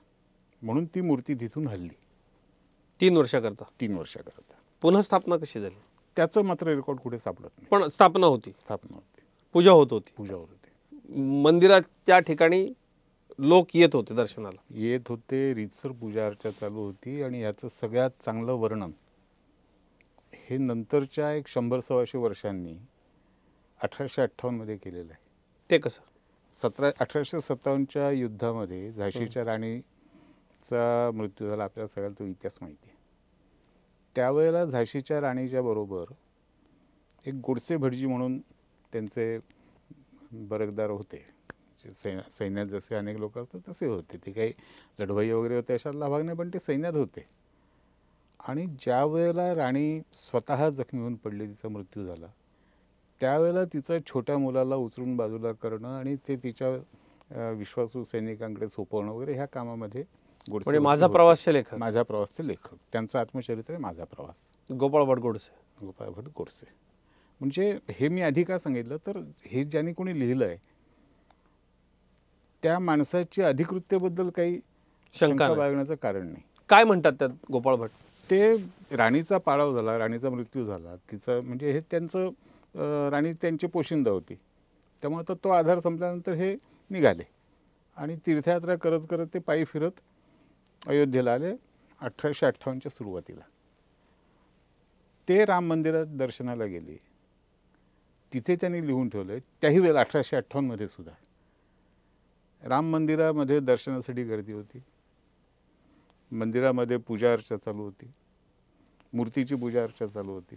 म्हणून ती मूर्ती तिथून हल्ली 3 वर्षाकरता 3 वर्षाकरता. पुन्हा स्थापना कशी झाली? त्याचं मात्र रेकॉर्ड कुठे सापडत नाही. पण स्थापना होती, स्थापना होती, पूजा होत होती, पूजा होत होती, मंदिराच्या ठिकाणी लोक येत होते दर्शनाला. येत होते, रीतसर पूजा अर्चा चालू होती. आणि याचं सगळ्यात चांगलं वर्णन हे नंतरच्या एक 100-125 वर्षांनी 1858 मध्ये केलेलं आहे. ते कसं? 1857च्या युद्धामध्ये झाशीच्या राणीचा मृत्यू झाला. आपल्याला सगळ्याला तो इतिहास माहिती आहे. त्यावेळेला झाशीच्या राणीच्या बरोबर एक गोडसे भटजी म्हणून त्यांचे बरकदार होते. सैन्यात जसे अनेक लोक असतात तसे होते. ते काही लढवई वगैरे होते अशा लाभाग नाही, पण ते सैन्यात होते. आणि ज्या वेळेला राणी स्वतः जखमी होऊन पडली, तिचा मृत्यू झाला, त्यावेळेला तिचं छोट्या मुलाला उचलून बाजूला करणं आणि ते तिच्या विश्वासू सैनिकांकडे सोपवणं वगैरे ह्या कामामध्ये गोडसे म्हणजे माझा प्रवासचे लेखक, माझा प्रवासचे लेखक, त्यांचं आत्मचरित्र आहे माझा प्रवास, गोपाळ भट गोडसे. गोपाळ भट गोडसे. म्हणजे हे मी आधी का सांगितलं तर हे ज्यांनी कोणी लिहिलं आहे त्या माणसाची अधिकृत्यबद्दल काही शंका बाळगण्याचं कारण नाही. काय म्हणतात त्यात गोपाळ भट? ते राणीचा पाडाव झाला, राणीचा मृत्यू झाला, तिचं म्हणजे हे त्यांचं राणी त्यांची पोशिंदा होती, त्यामुळे तर तो आधार संपल्यानंतर हे निघाले आणि तीर्थयात्रा करत करत ते पायी फिरत अयोध्येला आले 1858च्या सुरुवातीला. ते राम मंदिरात दर्शनाला गेले. तिथे त्यांनी लिहून ठेवलं त्याही वेळेला 1858 मध्ये सुद्धा राम मंदिरामध्ये दर्शनासाठी गर्दी होती, मंदिरामध्ये पूजा अर्चा चालू होती, मूर्तीची पूजा अर्चा चालू होती,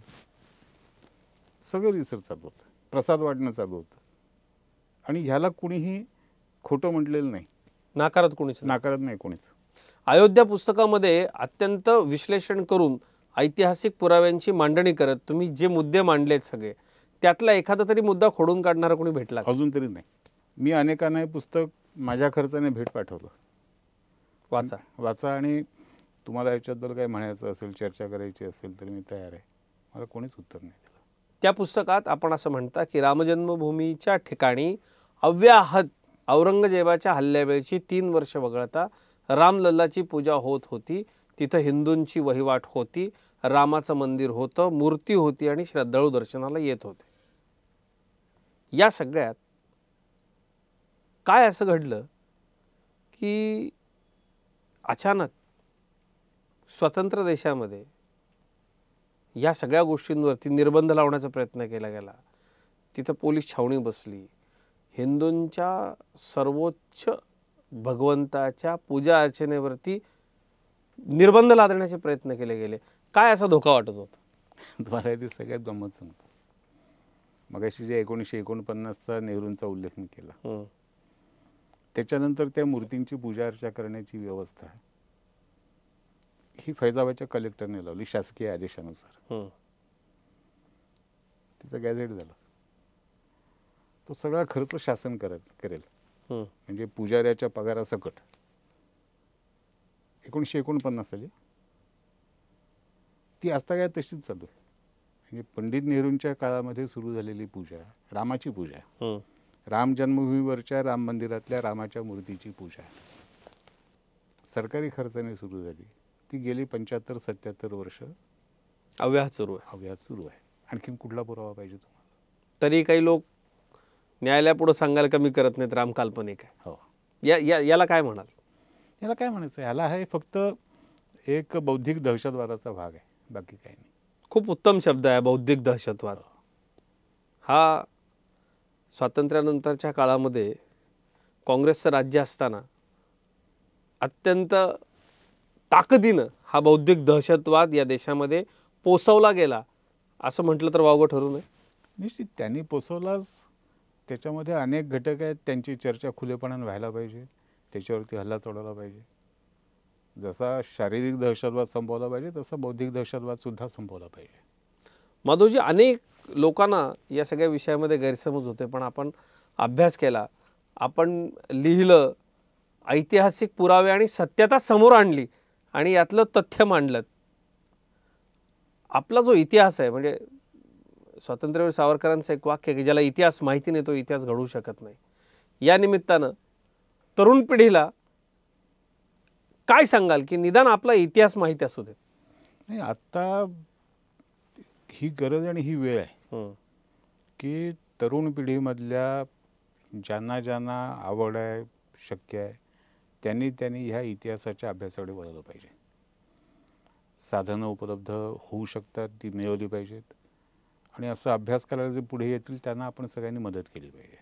सगळं रिसर चालू होतं, प्रसाद वाटणं चालू होतं. आणि ह्याला कुणीही खोटं म्हटलेलं नाही, नाकारत नाही कोणीच. अयोध्या पुस्तकामध्ये अत्यंत विश्लेषण करून ऐतिहासिक पुराव्यांची मांडणी करत तुम्ही जे मुद्दे मांडलेत सगळे, त्यातला एखादा तरी मुद्दा खोडून काढणारा कोणी भेटला? अजून तरी नाही. मी अनेकांना हे पुस्तक माझ्या खर्चाने भेट पाठवलं, वाचा आणि तुम्हाला याच्याबद्दल काही म्हणायचं असेल, चर्चा करायची असेल तर मी तयार आहे. मला कोणीच उत्तर नाही दिलं. त्या पुस्तकात आपण असं म्हणता की रामजन्मभूमीच्या ठिकाणी अव्याहत औरंगजेबाच्या हल्ल्यावेळची 3 वर्ष वगळता रामलल्लाची पूजा होत होती. तिथं हिंदूंची वहिवाट होती, रामाचं मंदिर होतं, मूर्ती होती आणि श्रद्धाळू दर्शनाला येत होते. या सगळ्यात काय असं घडलं की अचानक स्वतंत्र देशामध्ये या सगळ्या गोष्टींवरती निर्बंध लावण्याचा प्रयत्न केला गेला, तिथं पोलीस छावणी बसली, हिंदूंच्या सर्वोच्च भगवंताच्या पूजा अर्चनेवरती निर्बंध लादण्याचे प्रयत्न केले गेले? काय असा धोका वाटत होता तुम्हाला? ते सगळ्यात गंमत सांगतो. मगाशी जे 1949चा नेहरूंचा उल्लेख मी केला, त्याच्यानंतर त्या मूर्तींची पूजा अर्चा करण्याची व्यवस्था ही फैजाबादच्या कलेक्टरने लावली शासकीय आदेशानुसार. तिचा गॅझेट झाला. तो सगळा खर्च शासन करेल. म्हणजे पुजाऱ्याच्या पगारासकट 1949 साली ती आता काय तशीच चालू आहे. म्हणजे पंडित नेहरूंच्या काळामध्ये सुरू झालेली पूजा, रामाची पूजा, राम जन्मभूमीवरच्या राम मंदिरातल्या रामाच्या मूर्तीची पूजा सरकारी खर्चाने सुरू झाली. ती गेली 75-77 वर्ष अव्याहत सुरू आहे. आणखीन कुठला पुरावा पाहिजे तुम्हाला? तरी काही लोक न्यायालयापुढे सांगायला कमी करत नाहीत राम काल्पनिक आहे. हो, याला काय म्हणाल? याला काय म्हणायचं? याला हे फक्त एक बौद्धिक दहशतवादाचा भाग आहे, बाकी काही नाही. खूप उत्तम शब्द आहे बौद्धिक दहशतवाद. हा स्वातंत्र्यानंतरच्या काळामध्ये काँग्रेसचं राज्य असताना अत्यंत ताकदीनं हा बौद्धिक दहशतवाद या देशामध्ये पोसवला गेला असं म्हटलं तर वावगं ठरू नये. निश्चित त्यांनी पोसवलाच. त्याच्यामध्ये अनेक घटक आहेत, त्यांची चर्चा खुलेपणाने व्हायला पाहिजे, त्याच्यावरती हल्ला चढवला पाहिजे. जसा शारीरिक दहशतवाद संपवला पाहिजे तसा बौद्धिक दहशतवाद सुद्धा संपवला पाहिजे. माधवजी, अनेक लोकांना या सगळ्या विषयामध्ये गैरसमज होते, पण आपण अभ्यास केला, आपण लिहिलं, ऐतिहासिक पुरावे आणि सत्यता समोर आणली आणि यातलं तथ्य मांडलं. आपला जो इतिहास आहे, म्हणजे स्वातंत्र्यवीर सावरकरांचं एक वाक्य की ज्याला इतिहास माहिती नाही तो इतिहास घडवू शकत नाही. या निमित्तानं तरुण पिढीला काय सांगाल की निदान आपला इतिहास माहिती असू दे? नाही, आत्ता ही गरज आणि ही वेळ आहे हं. की तरुण पिढीमधल्या ज्यांना ज्यांना आवड आहे, शक्य आहे, त्यांनी ह्या इतिहासाच्या अभ्यासाकडे वळलं पाहिजे. साधनं उपलब्ध होऊ शकतात, ती मिळवली पाहिजेत आणि असं अभ्यास करायला जे पुढे येतील त्यांना आपण सगळ्यांनी मदत केली पाहिजे.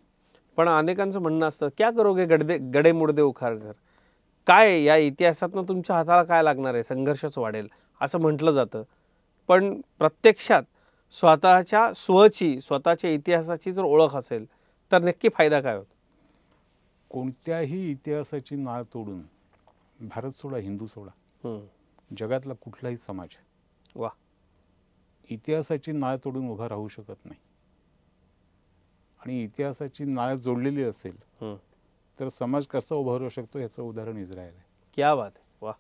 पण अनेकांचं म्हणणं असतं, क्या करोगे गडे मुडदे उखाडकर? काय या इतिहासातनं तुमच्या हाताला काय लागणार आहे? संघर्षच वाढेल असं म्हटलं जातं. पण प्रत्यक्षात स्वतःच्या इतिहासाची जर ओळख असेल तर नक्की फायदा काय होतो? कोणत्याही इतिहासाची नाळ तोडून भारत सोडा, हिंदू सोडा, हं. जगातला कुठलाही समाज वा. इतिहासाची नाळ तोडून उभा राहू शकत नाही. आणि इतिहासाची नाळ जोडलेली असेल हं. तर समाज कसा उभा राहू शकतो याचं उदाहरण इस्रायल आहे. क्या बात आहे. वा.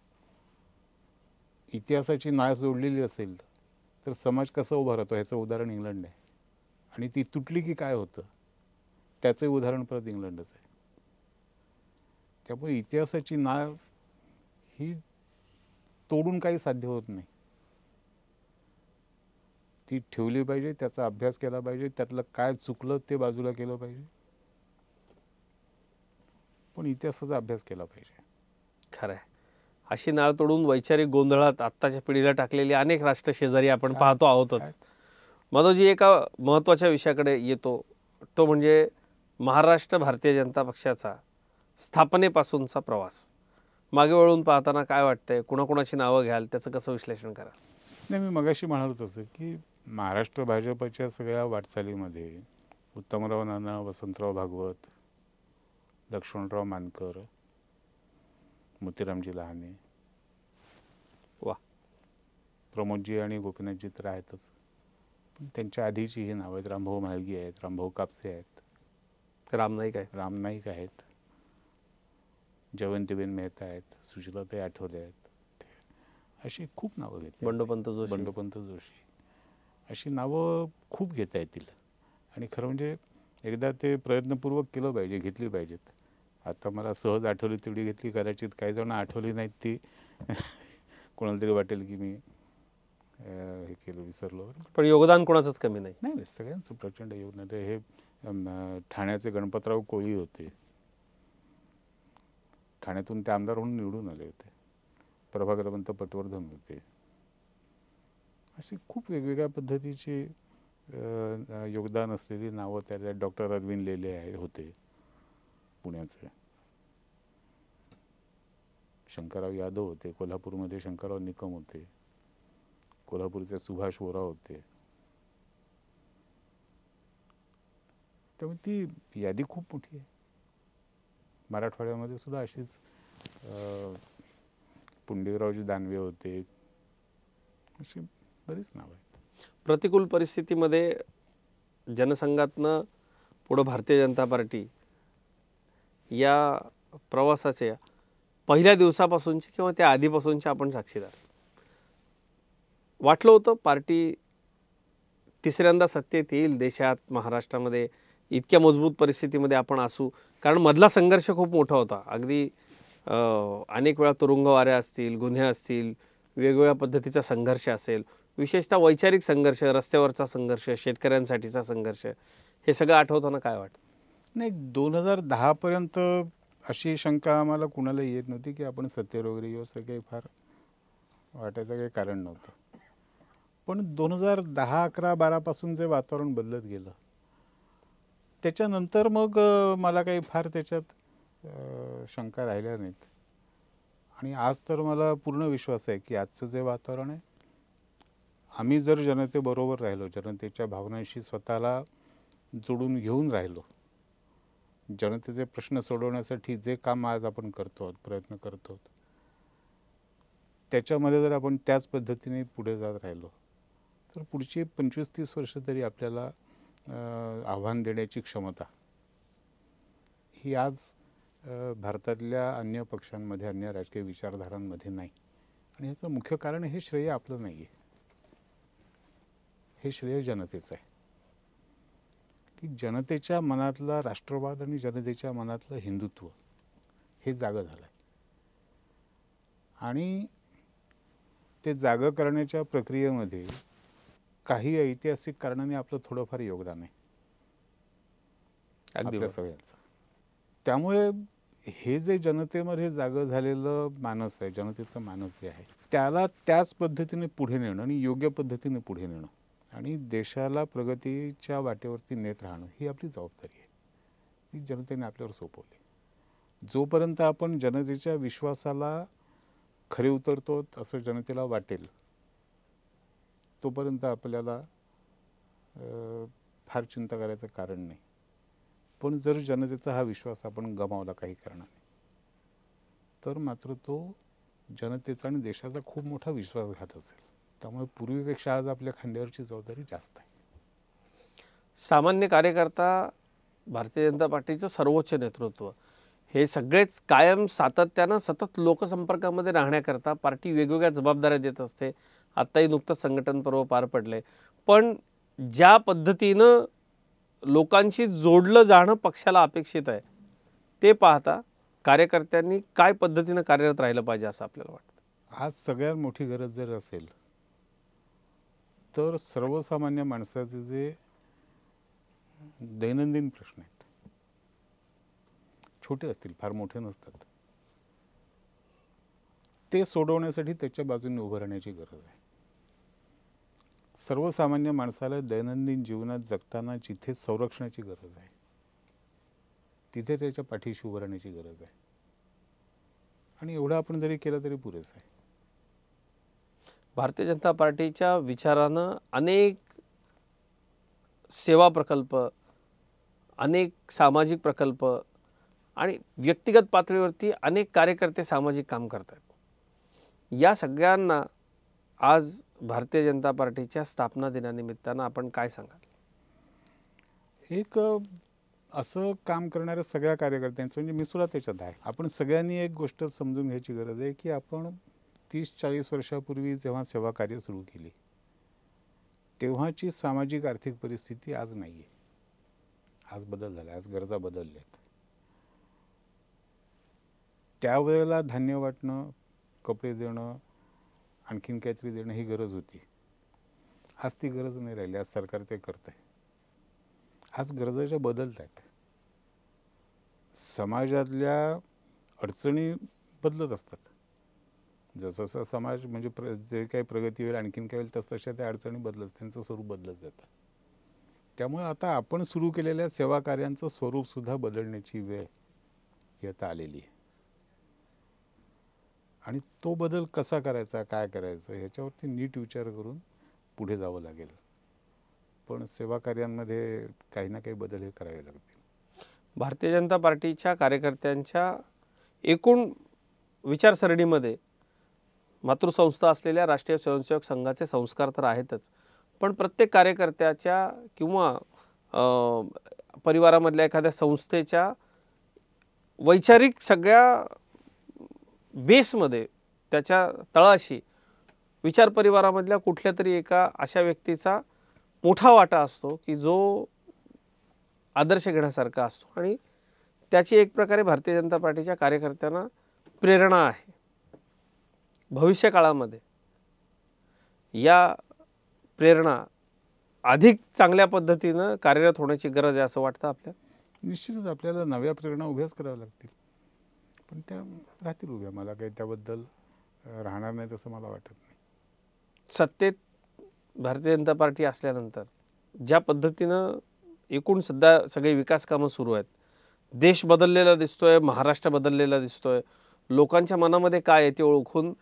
इतिहासाची नाळ जोडलेली असेल तर समाज कसा उभा राहतो ह्याचं उदाहरण इंग्लंड आहे. आणि ती तुटली की काय होतं त्याचं उदाहरण परत इंग्लंडच आहे. त्यामुळे इतिहासाची नाळ ही तोडून काही साध्य होत नाही. ती ठेवली पाहिजे, त्याचा अभ्यास केला पाहिजे, त्यातलं काय चुकलं ते बाजूला केलं पाहिजे, पण इतिहासाचा अभ्यास केला पाहिजे. खरं आहे. अशी नाळ तोडून वैचारिक गोंधळात आत्ताच्या पिढीला टाकलेली अनेक राष्ट्र शेजारी आपण पाहतो आहोतच. माधवजी, एका महत्त्वाच्या विषयाकडे येतो, तो म्हणजे महाराष्ट्र भारतीय जनता पक्षाचा स्थापनेपासूनचा प्रवास. मागे वळून पाहताना काय वाटतंय? कुणाकुणाची नावं घ्याल? त्याचं कसं विश्लेषण कराल? नाही, मी मगाशी म्हणालो तसं की महाराष्ट्र भाजपच्या सगळ्या वाटचालीमध्ये उत्तमराव नाना, वसंतराव भागवत, लक्ष्मणराव मानकर, मोतीरामजी लहाने, वा, प्रमोदजी आणि गोपीनाथजी तर आहेतच, पण त्यांच्या आधीची ही नावं आहेत. रामभाऊ म्हाळगी आहेत, रामभाऊ कापसे आहेत, राम नाईक आहे, राम नाईक आहेत, जयवंतीबेन मेहता आहेत, सुशीलाताई आठवले आहेत, अशी खूप नावं घेतली. बंडोपंत जोशी, अशी नावं खूप घेता येतील. आणि खरं म्हणजे एकदा ते प्रयत्नपूर्वक केलं पाहिजे, घेतली पाहिजेत. आता मला सहज आठवली तेवढी घेतली, कदाचित काही जण आठवली नाहीत ती कोणाला तरी वाटेल की मी हे केलं, विसरलो. पण योगदान कोणाचंच कमी नाही. नाही, सगळ्यांचं प्रचंड योगदान. हे ठाण्याचे गणपतराव कोळी होते, ठाण्यातून ते आमदार म्हणून निवडून आले होते. प्रभाकरवंत पटवर्धन होते. अशी खूप वेगवेगळ्या पद्धतीची योगदान असलेली नावं त्याला. डॉक्टर अरविंद लेले होते पुण्याचे. शंकरराव यादव होते कोल्हापूरमध्ये, शंकरराव निकम होते, कोल्हापूरचे सुभाष वोरा होते. त्यामुळे ती यादी खूप मोठी आहे. मराठवाड्यामध्ये सुद्धा अशीच पुंडलिकरावजी दानवे होते, अशी बरीच नावं आहेत. प्रतिकूल परिस्थितीमध्ये जनसंघातनं पुढं भारतीय जनता पार्टी या प्रवासाच्या पहिल्या दिवसापासूनची किंवा त्या आधीपासूनची आपण साक्षीदार. वाटलं होतं पार्टी तिसऱ्यांदा सत्तेत येईल देशात, महाराष्ट्रामध्ये, इतक्या मजबूत परिस्थितीमध्ये आपण असू. कारण मधला संघर्ष खूप मोठा होता. अगदी अनेक वेळा तुरुंगवाऱ्या असतील, गुन्हे असतील, वेगवेगळ्या पद्धतीचा संघर्ष असेल, विशेषतः वैचारिक संघर्ष, रस्त्यावरचा संघर्ष, शेतकऱ्यांसाठीचा संघर्ष, हे सगळं आठवताना काय वाटतं? नाही, 2010 पर्यंत अशी शंका आम्हाला कुणाला येत नव्हती की आपण सत्तेवर वगैरे येऊ, असं काही फार वाटायचं काही कारण नव्हतं. पण 2010, 11, 12 पासून जे वातावरण बदलत गेलं त्याच्यानंतर मग मला काही फार त्याच्यात शंका राहिल्या नाहीत. आणि आज तर मला पूर्ण विश्वास आहे की आजचं जे वातावरण आहे, आम्ही जर जनतेबरोबर राहिलो, जनतेच्या भावनांशी स्वतःला जोडून घेऊन राहिलो, जनतेचे प्रश्न सोडवण्यासाठी जे काम आज आपण करतो आहोत, प्रयत्न करतो आहोत, त्याच्यामध्ये जर आपण त्याच पद्धतीने पुढे जात राहिलो तर पुढची 25-30 वर्ष तरी आपल्याला आव्हान देण्याची क्षमता ही आज भारतातल्या अन्य पक्षांमध्ये, अन्य राजकीय विचारधारांमध्ये नाही. आणि ह्याचं मुख्य कारण हे श्रेय आपलं नाही आहे, हे श्रेय जनतेचं आहे. की जनतेच्या मनातला राष्ट्रवाद आणि जनतेच्या मनातलं हिंदुत्व हे जागं झालं आहे. आणि ते जागं करण्याच्या प्रक्रियेमध्ये काही ऐतिहासिक कारणाने आपलं थोडंफार योगदान आहे अगदी आपल्या बरोबर. सगळ्यांचं. त्यामुळे हे जे जनतेमध्ये जागं झालेलं मानस आहे, जनतेचं मानस जे आहे, त्याला त्याच पद्धतीने पुढे नेणं आणि योग्य पद्धतीने पुढे नेणं आणि देशाला प्रगतीच्या वाटेवरती नेत राहणं ही आपली जबाबदारी आहे. ही जनतेने आपल्यावर सोपवली. जोपर्यंत आपण जनतेच्या विश्वासाला खरे उतरतो असं जनतेला वाटेल, तोपर्यंत आपल्याला फार चिंता करायचं कारण नाही. पण जर जनतेचा हा विश्वास आपण गमावला काही कारणाने, तर मात्र तो जनतेचा आणि देशाचा खूप मोठा विश्वासघात असेल. त्यामुळे पूर्वीपेक्षा आज आपल्या खांद्यावरची जबाबदारी जास्त आहे. सामान्य कार्यकर्ता, भारतीय जनता पार्टीचं सर्वोच्च नेतृत्व हे सगळेच कायम सातत्यानं सतत लोकसंपर्कामध्ये राहण्याकरता पार्टी वेगवेगळ्या जबाबदाऱ्या देत असते. आत्ताही नुकतंच संघटन पर्व पार पडले. पण ज्या पद्धतीनं लोकांशी जोडलं जाणं पक्षाला अपेक्षित आहे, ते पाहता कार्यकर्त्यांनी काय पद्धतीनं कार्यरत राहिलं पाहिजे असं आपल्याला वाटतं? आज सगळ्यात मोठी गरज जर असेल तर सर्वसामान्य माणसाचे जे दैनंदिन प्रश्न आहेत, छोटे असतील, फार मोठे नसतात, ते सोडवण्यासाठी त्याच्या बाजूने उभं राहण्याची गरज आहे. सर्वसामान्य माणसाला दैनंदिन जीवनात जगताना जिथे संरक्षणाची गरज आहे, तिथे त्याच्या पाठीशी उभं राहण्याची गरज आहे. आणि एवढं आपण जरी केलं तरी पुरेसं आहे. भारतीय जनता पार्टीच्या विचारानं अनेक सेवा प्रकल्प, अनेक सामाजिक प्रकल्प आणि व्यक्तिगत पातळीवरती अनेक कार्यकर्ते सामाजिक काम करतात. या सगळ्यांना आज भारतीय जनता पार्टीच्या स्थापना दिनानिमित्तानं आपण काय सांगाल? एक असं काम करणाऱ्या सगळ्या कार्यकर्त्यांचं, म्हणजे मी सुद्धा त्याच्यात आहे, आपण सगळ्यांनी एक गोष्ट समजून घ्यायची गरज आहे की आपण 30-40 वर्षापूर्वी जेव्हा सेवा कार्य सुरू केली तेव्हाची सामाजिक आर्थिक परिस्थिती आज नाही आहे. आज बदल झाला, आज गरजा बदलल्यात. त्यावेळेला धान्य वाटणं, कपडे देणं, आणखीन काहीतरी देणं ही गरज होती. आज ती गरज नाही राहिली. आज सरकार ते करत आहे. आज गरजाच्या बदलत आहेत. समाजातल्या अडचणी बदलत असतात. जसं समाज म्हणजे जे काही प्रगती होईल, आणखीन काय होईल, तसतशा त्या अडचणी बदलत, त्यांचं स्वरूप बदलत जातं. त्यामुळे आता आपण सुरू केलेल्या सेवा कार्यांचं स्वरूपसुद्धा बदलण्याची वेळ ही आता आलेली आहे. आणि तो बदल कसा करायचा, काय करायचं, ह्याच्यावरती नीट विचार करून पुढे जावं लागेल. पण सेवा कार्यांमध्ये काही ना काही बदल हे करावे लागतील. भारतीय जनता पार्टीच्या कार्यकर्त्यांच्या एकूण विचारसरणीमध्ये मातृसंस्था असलेल्या राष्ट्रीय स्वयंसेवक संघाचे संस्कार तर आहेतच, पण प्रत्येक कार्यकर्त्याच्या किंवा परिवारामधल्या एखाद्या संस्थेच्या वैचारिक सगळ्या बेसमध्ये, त्याच्या तळाशी विचार परिवारामधल्या कुठल्या तरी एका अशा व्यक्तीचा मोठा वाटा असतो की जो आदर्श घेण्यासारखा असतो आणि त्याची एक प्रकारे भारतीय जनता पार्टीच्या कार्यकर्त्यांना प्रेरणा आहे. भविष्य काळामध्ये या प्रेरणा अधिक चांगल्या पद्धतीनं कार्यरत होण्याची गरज आहे असं वाटतं आपल्याला? निश्चितच आपल्याला नव्या प्रेरणा उभ्याच कराव्या लागतील. पण त्या राहतील उभ्या. मला काही त्याबद्दल राहणार नाही तसं मला वाटत नाही. सत्तेत भारतीय जनता पार्टी असल्यानंतर ज्या पद्धतीनं एकूण सध्या सगळे विकास कामं सुरू आहेत, देश बदललेला दिसतोय, महाराष्ट्र बदललेला दिसतोय, लोकांच्या मनामध्ये काय आहे ते ओळखून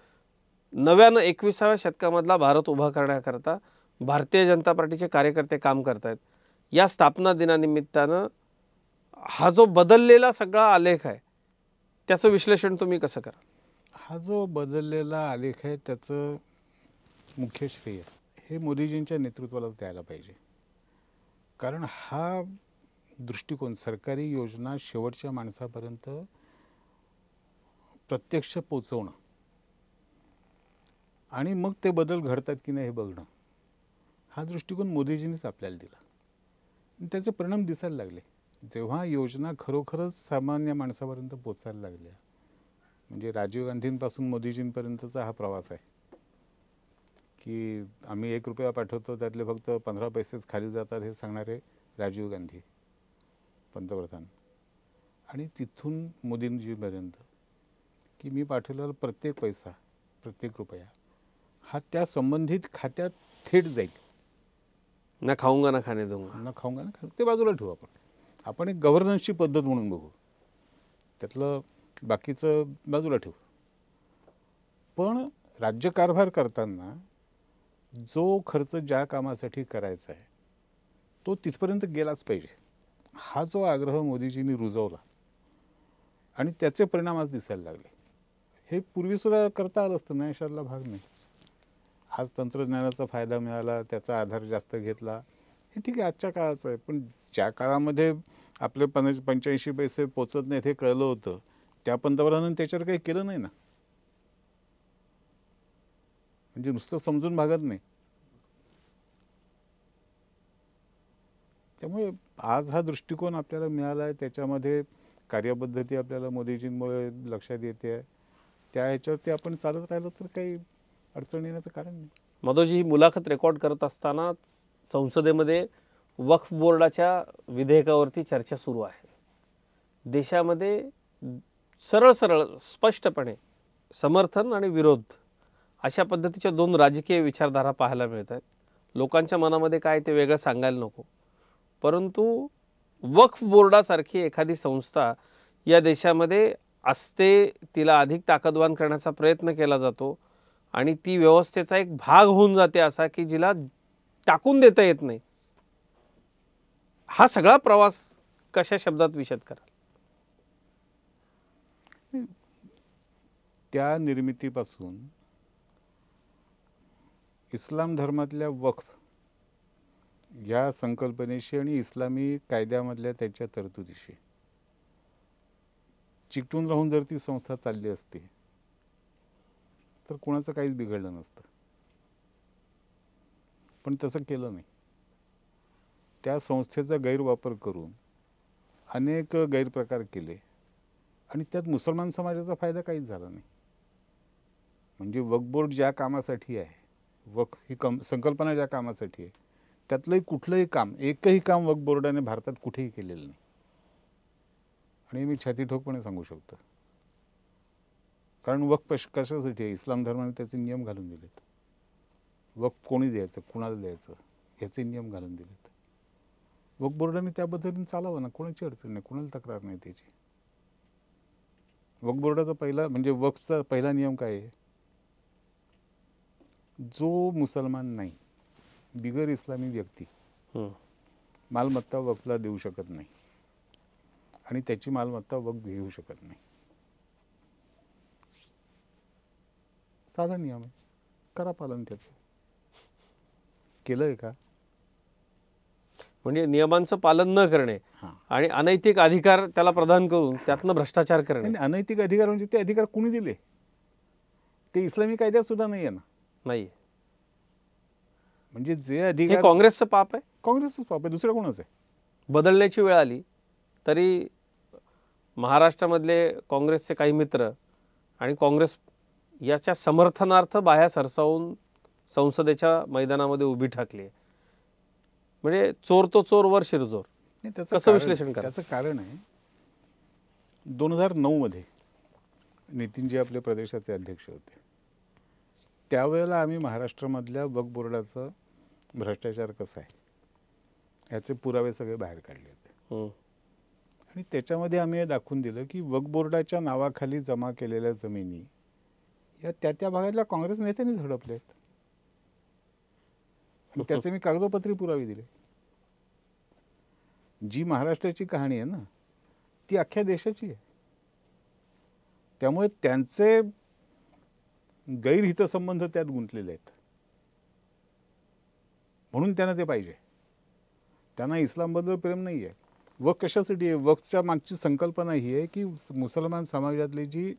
नव्यानं 21व्या शतकामधला भारत उभा करण्याकरता भारतीय जनता पार्टीचे कार्यकर्ते काम करत आहेत. या स्थापना दिनानिमित्तानं हा जो बदललेला सगळा आलेख आहे त्याचं विश्लेषण तुम्ही कसं कराल? हा जो बदललेला आलेख आहे त्याचं मुख्य श्रेय हे मोदीजींच्या नेतृत्वालाच द्यायला पाहिजे. कारण हा दृष्टिकोन, सरकारी योजना शेवटच्या माणसापर्यंत प्रत्यक्ष पोचवणं आणि मग ते बदल घडतात की नाही हे बघणं, हा दृष्टिकोन मोदीजींनीच आपल्याला दिला. त्याचे परिणाम दिसायला लागले. जेव्हा योजना खरोखरच सामान्य माणसापर्यंत पोचायला लागल्या म्हणजे राजीव गांधींपासून मोदीजींपर्यंतचा हा प्रवास आहे की आम्ही 1 रुपया पाठवतो त्यातले फक्त 15 पैसेच खाली जातात हे सांगणारे राजीव गांधी पंतप्रधान, आणि तिथून मोदींजीपर्यंत की मी पाठवलेला प्रत्येक पैसा, प्रत्येक रुपया हा त्या संबंधित खात्यात थेट जाईल. ना खाऊंगा ना खाने दूंगा. ना खाऊंगा ना खा, ते बाजूला ठेवू आपण एक गव्हर्नन्सची पद्धत म्हणून बघू, त्यातलं बाकीचं बाजूला ठेवू. पण राज्यकारभार करताना जो खर्च ज्या कामासाठी करायचा आहे तो तिथपर्यंत गेलाच पाहिजे, हा जो आग्रह मोदीजींनी रुजवला आणि त्याचे परिणाम आज दिसायला लागले. हे पूर्वीसुद्धा करता आलं असतं, न्यायशाला भाग नाही. आज तंत्रज्ञानाचा फायदा मिळाला, त्याचा आधार जास्त घेतला, हे ठीक आहे, आजच्या काळाचं आहे. पण ज्या काळामध्ये आपले 85 पैसे पोचत नाहीत हे कळलं होतं, त्या पंतप्रधानांनी त्याच्यावर काही केलं नाही ना. म्हणजे नुसतं समजून भागत नाही. त्यामुळे आज हा दृष्टिकोन आपल्याला मिळाला आहे, त्याच्यामध्ये कार्यपद्धती आपल्याला मोदीजींमुळे लक्षात येते. त्या ह्याच्यावरती आपण चालत राहिलो तर काही अडचण येण्याचं कारण नाही. माधवजी, ही मुलाखत रेकॉर्ड करत असताना संसदेमध्ये वक्फ बोर्डाच्या विधेयकावरती चर्चा सुरू आहे. देशामध्ये सरळ सरळ स्पष्टपणे समर्थन आणि विरोध अशा पद्धतीच्या 2 राजकीय विचारधारा पाहायला मिळत आहेत. लोकांच्या मनामध्ये काय ते वेगळं सांगायला नको, परंतु वक्फ बोर्डासारखी एखादी संस्था या देशामध्ये असते, तिला अधिक ताकदवान करण्याचा प्रयत्न केला जातो आणि ती व्यवस्थेचा एक भाग होऊन जाते असा की जिला टाकून देता येत नाही. हा सगळा प्रवास कशा शब्दात विशद कराल? त्या निर्मितीपासून इस्लाम धर्मातल्या वक्फ या संकल्पनेशी आणि इस्लामी कायद्यामधल्या त्याच्या तरतुदीशी चिकटून राहून जर ती संस्था चालली असती तर कोणाचं काहीच बिघडलं नसतं. पण तसं केलं नाही. त्या संस्थेचा गैरवापर करून अनेक गैरप्रकार केले आणि त्यात मुसलमान समाजाचा फायदा काहीच झाला नाही. म्हणजे वक्फ बोर्ड ज्या कामासाठी आहे, वक्फ ही संकल्पना ज्या कामासाठी आहे, त्यातलंही कुठलंही काम, एकही काम वक्फ बोर्डाने भारतात कुठेही केलेलं नाही. आणि मी छातीठोकपणे सांगू शकतो, कारण वक्फ कशासाठी आहे? इस्लाम धर्माने त्याचे नियम घालून दिलेत. वक्फ कोणी द्यायचं, कुणाला द्यायचं याचे नियम घालून दिलेत. वक्फ बोर्डाने त्या पद्धतीने चालावं ना, कोणाची अडचण नाही, कुणाला तक्रार नाही त्याची. वक्फ बोर्डाचा पहिला म्हणजे वक्फचा पहिला नियम काय आहे? जो मुसलमान नाही, बिगर इस्लामी व्यक्ती मालमत्ता वक्फला देऊ शकत नाही आणि त्याची मालमत्ता वक्फ घेऊ शकत नाही. साधा नियम आहे, करा पालन त्याचं. केलंय का? म्हणजे नियमांचं पालन न करणे आणि अनैतिक अधिकार त्याला प्रदान करून त्यातनं भ्रष्टाचार करणे. अनैतिक अधिकार म्हणजे ते अधिकार कोणी दिले? ते इस्लामी कायद्यात सुद्धा नाही आहे ना. नाही. म्हणजे जे अधिकार, हे काँग्रेसचं पाप आहे. काँग्रेसचंच पाप आहे, दुसरं कोणाचं आहे? बदलण्याची वेळ आली तरी महाराष्ट्रामधले काँग्रेसचे काही मित्र आणि काँग्रेस याच्या समर्थनार्थ बाह्या सरसावून संसदेच्या मैदानामध्ये उभी ठाकली. म्हणजे चोर तो चोर वर शिरजोर. कसं विश्लेषण करा? त्याचं कारण आहे 2009 मध्ये नितीनजी आपले प्रदेशाचे अध्यक्ष होते. त्यावेळेला आम्ही महाराष्ट्रामधल्या वक्फ बोर्डाचं भ्रष्टाचार कसा आहे याचे पुरावे सगळे बाहेर काढले होते. आणि त्याच्यामध्ये आम्ही हे दाखवून दिलं की वक्फ बोर्डाच्या नावाखाली जमा केलेल्या जमिनी या त्या भागातल्या काँग्रेस नेत्यांनीच हडपल्या आहेत. त्याचे मी कागदोपत्री पुरावे दिले. जी महाराष्ट्राची कहाणी आहे ना, ती अख्ख्या देशाची आहे. त्यामुळे त्यांचे गैरहितसंबंध त्यात गुंतलेले आहेत, म्हणून त्यांना ते पाहिजे. त्यांना इस्लामबद्दल प्रेम नाही आहे. वक्फ कशासाठी आहे? वक्फच्या मागची संकल्पना ही आहे की मुसलमान समाजातली जी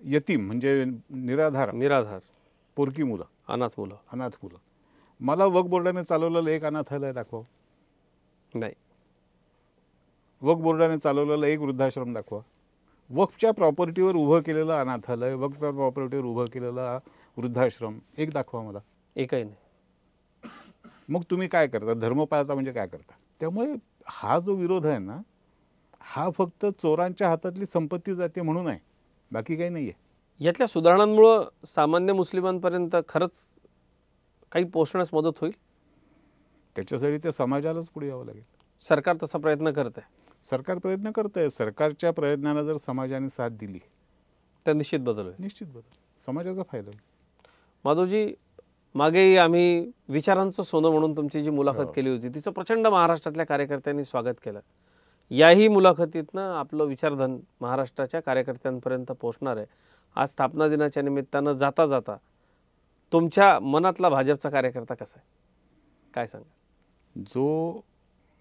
यतीम म्हणजे निराधार पोरकी मुलं, अनाथ मुलं, मला वक्फ बोर्डाने चालवलेलं एक अनाथालय दाखवा. नाही. वक्फ बोर्डाने चालवलेलं एक वृद्धाश्रम दाखवा. वक्फच्या प्रॉपर्टीवर उभं केलेलं अनाथालय, वक्फच्या प्रॉपर्टीवर उभं केलेला वृद्धाश्रम एक दाखवा मला. एकही नाही. मग तुम्ही काय करता? धर्म पाळता म्हणजे काय करता? त्यामुळे हा जो विरोध आहे ना, हा फक्त चोरांच्या हातातली संपत्ती जाते म्हणून आहे, बाकी काही नाही आहे. यातल्या सुधारणांमुळं सामान्य मुस्लिमांपर्यंत खरंच काही पोहोचण्यास मदत होईल? त्याच्यासाठी त्या समाजालाच पुढे यावं लागेल. सरकार तसा प्रयत्न करत आहे? सरकार प्रयत्न करत आहे. सरकारच्या प्रयत्नाला जर समाजाने साथ दिली तर निश्चित बदल होईल. निश्चित बदल, समाजाचा फायदा होईल. माधवजी, मागेही आम्ही विचारांचं सोनं म्हणून तुमची जी मुलाखत केली होती तिचं प्रचंड महाराष्ट्रातल्या कार्यकर्त्यांनी स्वागत केलं. याही मुलाखतीतनं आपलं विचारधन महाराष्ट्राच्या कार्यकर्त्यांपर्यंत पोहोचणार आहे. आज स्थापना दिनाच्या निमित्तानं जाता जाता तुमच्या मनातला भाजपचा कार्यकर्ता कसा आहे, काय सांगा? जो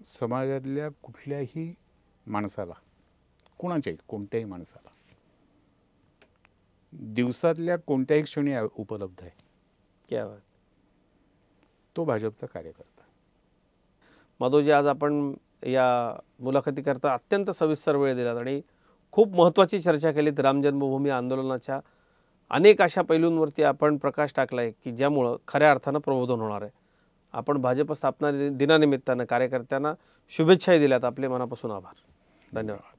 समाजातल्या कुठल्याही माणसाला, कोणत्याही माणसाला दिवसातल्या कोणत्याही क्षणी उपलब्ध आहे, क्या बात. तो भाजपचा कार्यकर्ता. माधवजी, आज आपण या मुलाखतीकरता अत्यंत सविस्तर वेळ दिलात आणि खूप महत्त्वाची चर्चा केलीत. राम जन्मभूमी आंदोलनाच्या अनेक अशा पैलूंवरती आपण प्रकाश टाकला आहे की ज्यामुळं खऱ्या अर्थानं प्रबोधन होणार आहे. आपण भाजप स्थापना दिनानिमित्तानं कार्यकर्त्यांना शुभेच्छाही दिल्यात. आपले मनापासून आभार. धन्यवाद.